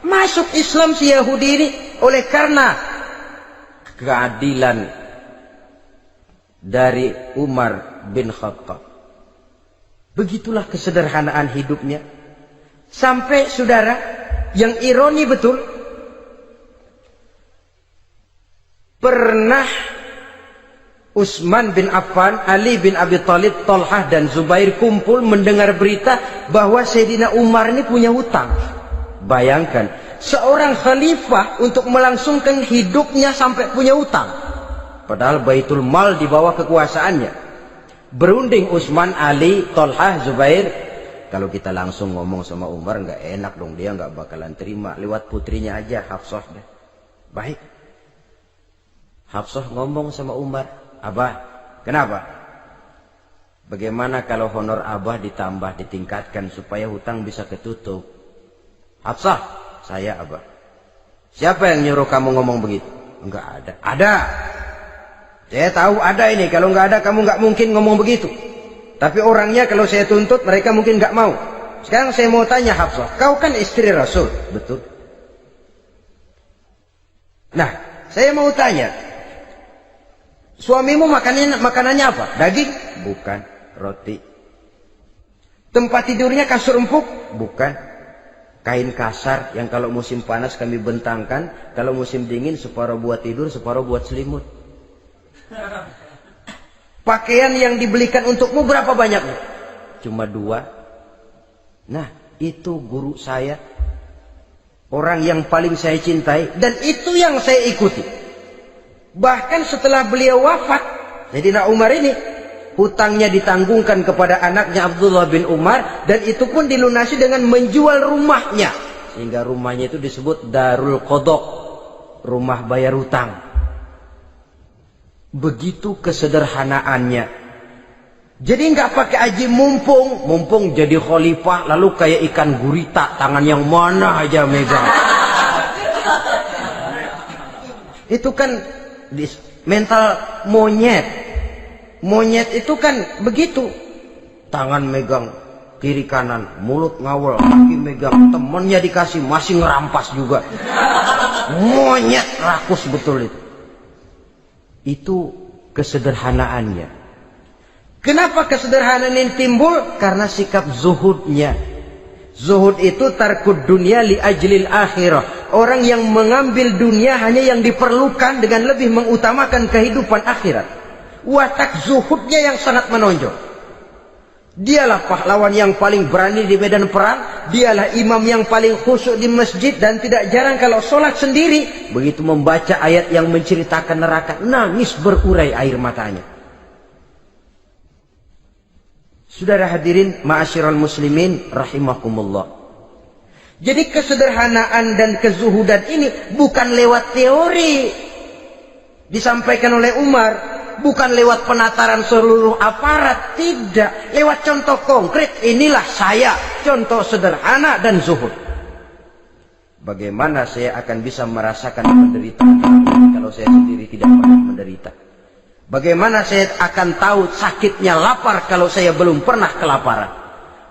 Speaker 1: Masuk Islam si Yahudi ini oleh karena keadilan dari Umar bin Khattab. Begitulah kesederhanaan hidupnya. Sampai saudara, yang ironi betul, pernah Utsman bin Affan, Ali bin Abi Thalib, Thalhah dan Zubair kumpul mendengar berita bahwa Sayyidina Umar ini punya hutang. Bayangkan, seorang khalifah untuk melangsungkan hidupnya sampai punya hutang. Padahal Baitul Mal di bawah kekuasaannya. Berunding Utsman, Ali, Thalhah, Zubair. Kalau kita langsung ngomong sama Umar nggak enak dong, dia nggak bakalan terima. Lewat putrinya aja, Hafsah deh. Baik. Hafsah ngomong sama Umar, Abah, kenapa? Bagaimana kalau honor Abah ditambah, ditingkatkan supaya hutang bisa ketutup? Hafsah, saya Abah. Siapa yang nyuruh kamu ngomong begitu? Enggak ada. Ada. Saya tahu ada ini. Kalau enggak ada, kamu enggak mungkin ngomong begitu. Tapi orangnya kalau saya tuntut, mereka mungkin enggak mau. Sekarang saya mau tanya Hafsah, kau kan istri Rasul, betul? Nah, saya mau tanya, suamimu makanannya apa? Daging? Bukan. Roti. Tempat tidurnya kasur empuk? Bukan. Kain kasar yang kalau musim panas kami bentangkan, kalau musim dingin separuh buat tidur, separuh buat selimut. Pakaian yang dibelikan untukmu berapa banyaknya? Cuma 2. Nah, itu guru saya, orang yang paling saya cintai, dan itu yang saya ikuti. Bahkan setelah beliau wafat, Sayyidina Umar ini hutangnya ditanggungkan kepada anaknya Abdullah bin Umar, dan itu pun dilunasi dengan menjual rumahnya, sehingga rumahnya itu disebut Darul Qadha, rumah bayar hutang. Begitu kesederhanaannya. Jadi nggak pakai aji mumpung jadi khalifah lalu kayak ikan gurita, tangan yang mana aja megang. Itu kan mental monyet. Monyet itu kan begitu, tangan megang kiri kanan, mulut ngawal, kaki megang, temennya dikasih masih ngerampas juga. Monyet rakus betul itu. Itu kesederhanaannya. Kenapa kesederhanaan ini timbul? Karena sikap zuhudnya. Zuhud itu tarkud dunia li ajlil akhirah. Orang yang mengambil dunia hanya yang diperlukan dengan lebih mengutamakan kehidupan akhirat. Watak zuhudnya yang sangat menonjol. Dialah pahlawan yang paling berani di medan perang. Dialah imam yang paling khusyuk di masjid. Dan tidak jarang kalau sholat sendiri, begitu membaca ayat yang menceritakan neraka, nangis berurai air matanya. Saudara hadirin ma'asyiral muslimin rahimakumullah. Jadi kesederhanaan dan kezuhudan ini bukan lewat teori disampaikan oleh Umar, bukan lewat penataran seluruh aparat, tidak, lewat contoh konkret. Inilah saya, contoh sederhana dan zuhud. Bagaimana saya akan bisa merasakan penderitaan kalau saya sendiri tidak pernah menderita? Bagaimana saya akan tahu sakitnya lapar kalau saya belum pernah kelaparan?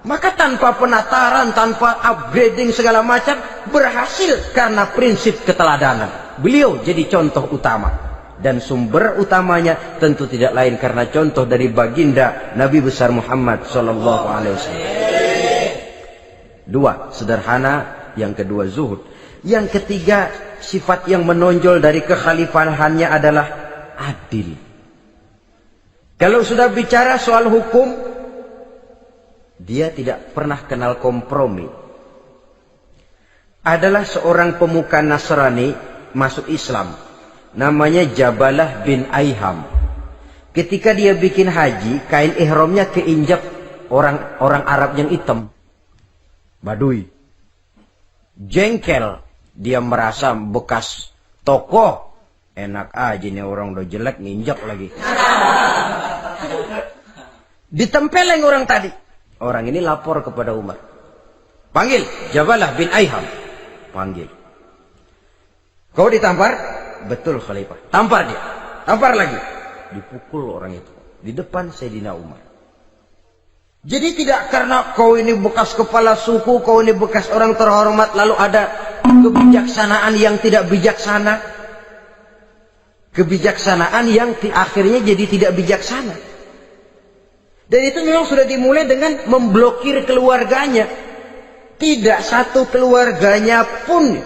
Speaker 1: Maka tanpa penataran, tanpa upgrading segala macam, berhasil karena prinsip keteladanan. Beliau jadi contoh utama. Dan sumber utamanya tentu tidak lain karena contoh dari baginda Nabi besar Muhammad sallallahu alaihi wasallam. 2, sederhana. Yang kedua, zuhud. Yang ketiga, sifat yang menonjol dari kekhalifahannya adalah adil. Kalau sudah bicara soal hukum, dia tidak pernah kenal kompromi. Adalah seorang pemuka Nasrani masuk Islam. Namanya Jabalah bin Aiham. Ketika dia bikin haji, kain ihramnya keinjak orang Arab yang hitam. Badui. Jengkel. Dia merasa bekas tokoh. Enak aja nih orang udah jelek nginjak lagi. Ditempeleng orang tadi. Orang ini lapor kepada Umar. Panggil Jabalah bin Aiham. Panggil. Kau ditampar? Betul Khalifah. Tampar dia. Tampar lagi. Dipukul orang itu. Di depan Sayyidina Umar. Jadi tidak karena kau ini bekas kepala suku, kau ini bekas orang terhormat, lalu ada kebijaksanaan yang tidak bijaksana. Kebijaksanaan yang akhirnya jadi tidak bijaksana. Dan itu memang sudah dimulai dengan memblokir keluarganya. Tidak satu keluarganya pun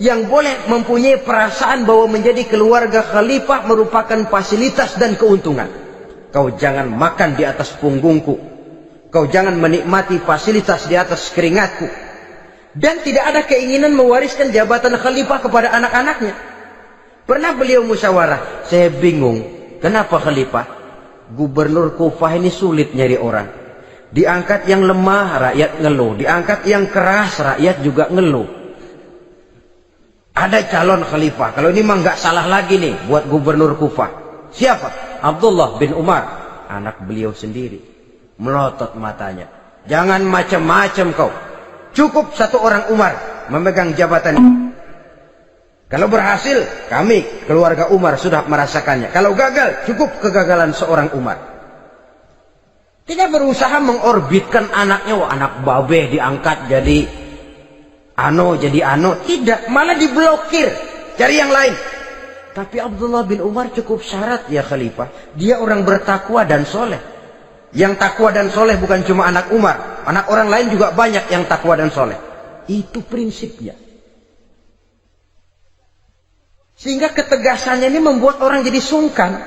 Speaker 1: yang boleh mempunyai perasaan bahwa menjadi keluarga khalifah merupakan fasilitas dan keuntungan. Kau jangan makan di atas punggungku. Kau jangan menikmati fasilitas di atas keringatku. Dan tidak ada keinginan mewariskan jabatan khalifah kepada anak-anaknya. Pernah beliau musyawarah, saya bingung, kenapa khalifah? Gubernur Kufah ini sulit nyari orang. Diangkat yang lemah, rakyat ngeluh. Diangkat yang keras, rakyat juga ngeluh. Ada calon khalifah. Kalau ini mah nggak salah lagi nih buat gubernur Kufah. Siapa? Abdullah bin Umar. Anak beliau sendiri. Melotot matanya. Jangan macam-macam kau. Cukup satu orang Umar memegang jabatan ini. Kalau berhasil, kami keluarga Umar sudah merasakannya. Kalau gagal, cukup kegagalan seorang Umar. Tidak berusaha mengorbitkan anaknya, wah anak babe diangkat jadi ano. Tidak, malah diblokir. Cari yang lain. Tapi Abdullah bin Umar cukup syarat ya khalifah. Dia orang bertakwa dan soleh. Yang takwa dan soleh bukan cuma anak Umar. Anak orang lain juga banyak yang takwa dan soleh. Itu prinsipnya. Sehingga ketegasannya ini membuat orang jadi sungkan.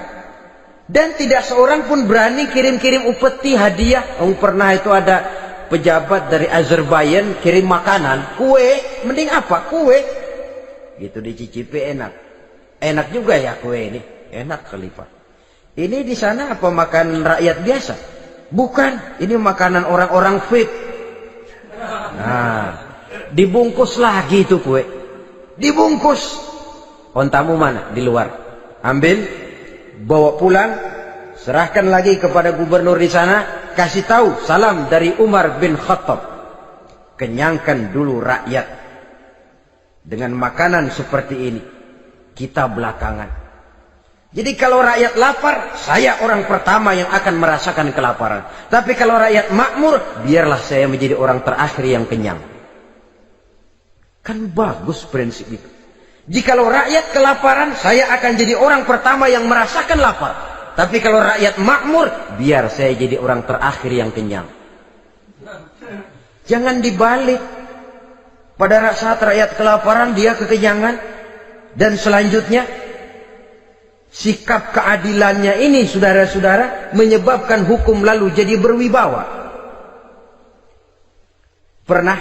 Speaker 1: Dan tidak seorang pun berani kirim-kirim upeti hadiah. Pernah itu ada pejabat dari Azerbaijan kirim makanan. Kue, mending apa? Kue. Gitu dicicipi enak. Enak juga ya kue ini. Enak khalifah. Ini di sana apa makan rakyat biasa? Bukan. Ini makanan orang-orang fit. Nah, dibungkus lagi itu kue. Dibungkus. Ontamu mana? Di luar. Ambil, bawa pulang, serahkan lagi kepada gubernur di sana, kasih tahu salam dari Umar bin Khattab. Kenyangkan dulu rakyat dengan makanan seperti ini. Kita belakangan. Jadi kalau rakyat lapar, saya orang pertama yang akan merasakan kelaparan. Tapi kalau rakyat makmur, biarlah saya menjadi orang terakhir yang kenyang. Kan bagus prinsip itu. Jikalau rakyat kelaparan, saya akan jadi orang pertama yang merasakan lapar. Tapi kalau rakyat makmur, biar saya jadi orang terakhir yang kenyang. Jangan dibalik. Pada saat rakyat kelaparan, dia kekenyangan. Dan selanjutnya, sikap keadilannya ini, saudara-saudara, menyebabkan hukum lalu jadi berwibawa. Pernah,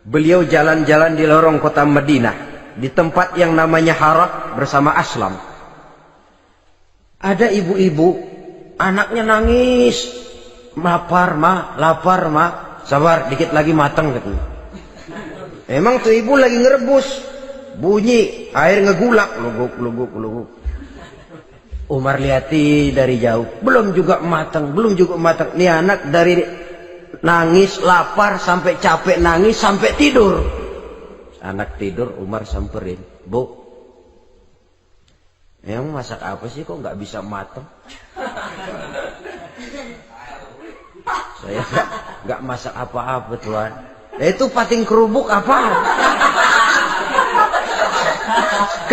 Speaker 1: beliau jalan-jalan di lorong kota Madinah. Di tempat yang namanya Harah bersama Aslam. Ada ibu-ibu, anaknya nangis. Lapar ma. Sabar, dikit lagi matang gitu. Emang tuh ibu lagi ngerebus. Bunyi, air ngegulak. Luguk. Umar lihati dari jauh. Belum juga matang. Nih anak dari nangis, lapar, sampai capek nangis, sampai tidur. Anak tidur, Umar samperin. Bu, yang masak apa sih kok nggak bisa matang? Saya nggak masak apa-apa tuan. Itu pating kerubuk apa?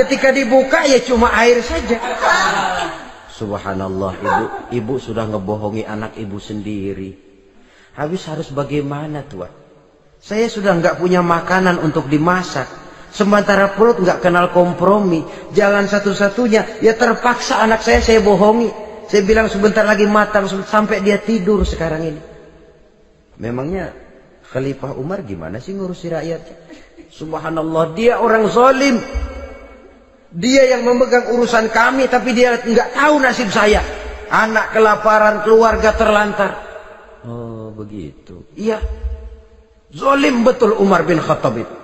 Speaker 1: Ketika dibuka ya cuma air saja. Subhanallah, ibu sudah ngebohongi anak ibu sendiri. Habis harus bagaimana tuan? Saya sudah nggak punya makanan untuk dimasak. Sementara perut nggak kenal kompromi. Jalan satu-satunya, ya terpaksa anak saya bohongi. Saya bilang sebentar lagi matang, sampai dia tidur sekarang ini. Memangnya Khalifah Umar gimana sih ngurusi rakyatnya? Subhanallah, dia orang zalim. Dia yang memegang urusan kami, tapi dia nggak tahu nasib saya. Anak kelaparan, keluarga terlantar. Oh begitu. Iya, zalim betul Umar bin Khattab itu.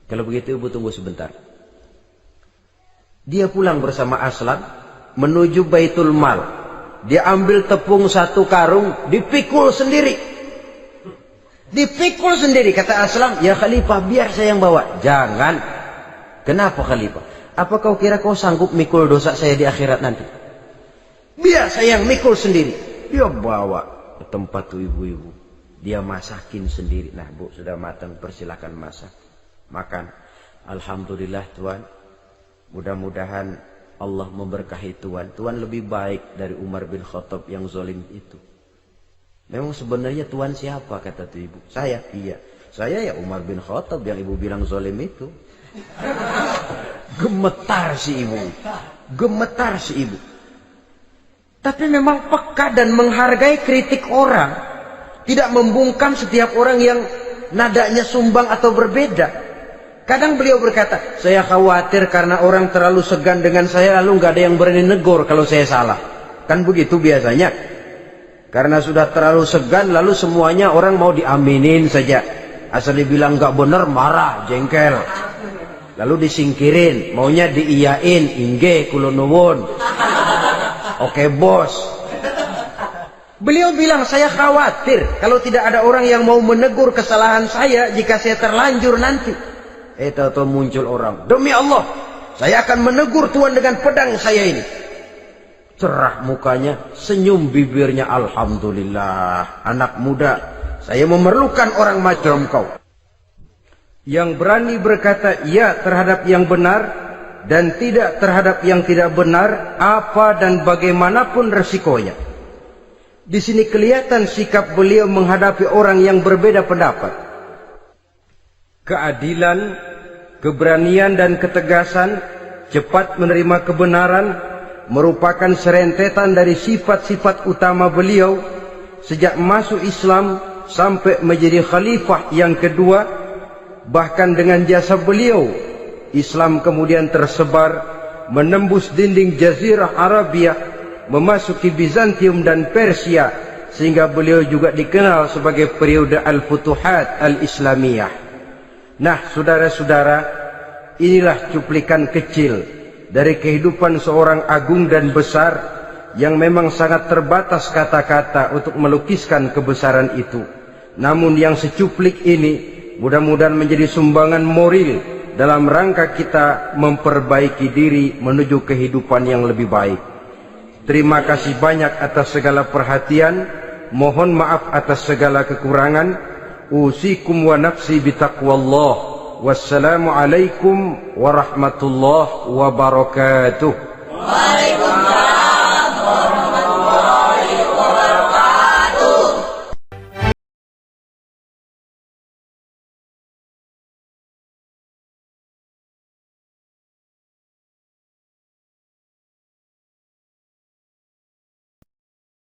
Speaker 1: Kalau begitu ibu tunggu sebentar. Dia pulang bersama Aslam menuju Baitul Mal. Dia ambil tepung 1 karung, dipikul sendiri. Dipikul sendiri. Kata Aslam, ya Khalifah biar saya yang bawa. Jangan. Kenapa Khalifah? Apa kau kira kau sanggup mikul dosa saya di akhirat nanti? Biar saya yang mikul sendiri. Dia bawa ke tempat tuh ibu-ibu. Dia masakin sendiri. Nah bu, sudah matang, persilakan masak. Makan. Alhamdulillah Tuhan. Mudah-mudahan Allah memberkahi Tuhan. Tuhan lebih baik dari Umar bin Khattab yang zalim itu. Memang sebenarnya Tuhan siapa? Kata tuh ibu. Saya. Iya. Saya ya Umar bin Khattab yang ibu bilang zalim itu. Gemetar si ibu. Gemetar si ibu. Tapi memang peka dan menghargai kritik orang. Tidak membungkam setiap orang yang nadanya sumbang atau berbeda. Kadang beliau berkata, saya khawatir karena orang terlalu segan dengan saya, lalu nggak ada yang berani negor kalau saya salah. Kan begitu biasanya. Karena sudah terlalu segan, lalu semuanya orang mau diaminin saja. Asal dibilang nggak benar, marah, jengkel. Lalu disingkirin, maunya diiyain, inge kula nuwun. Oke bos. Beliau bilang, saya khawatir kalau tidak ada orang yang mau menegur kesalahan saya jika saya terlanjur nanti. Tahu-tahu muncul orang, demi Allah, saya akan menegur Tuhan dengan pedang saya ini. Cerah mukanya, senyum bibirnya, alhamdulillah. Anak muda, saya memerlukan orang macam kau. Yang berani berkata ya terhadap yang benar dan tidak terhadap yang tidak benar, apa dan bagaimanapun resikonya. Di sini kelihatan sikap beliau menghadapi orang yang berbeda pendapat. Keadilan, keberanian dan ketegasan, cepat menerima kebenaran merupakan serentetan dari sifat-sifat utama beliau sejak masuk Islam sampai menjadi khalifah yang kedua. Bahkan dengan jasa beliau, Islam kemudian tersebar, menembus dinding Jazirah Arabia, memasuki Bizantium dan Persia, sehingga beliau juga dikenal sebagai periode Al-Futuhat Al-Islamiyah. Nah, saudara-saudara, inilah cuplikan kecil dari kehidupan seorang agung dan besar yang memang sangat terbatas kata-kata untuk melukiskan kebesaran itu. Namun yang secuplik ini mudah-mudahan menjadi sumbangan moral dalam rangka kita memperbaiki diri menuju kehidupan yang lebih baik. Terima kasih banyak atas segala perhatian. Mohon maaf atas segala kekurangan. Usikum wa nafsi bitaqwallah. Wassalamualaikum warahmatullahi wabarakatuh.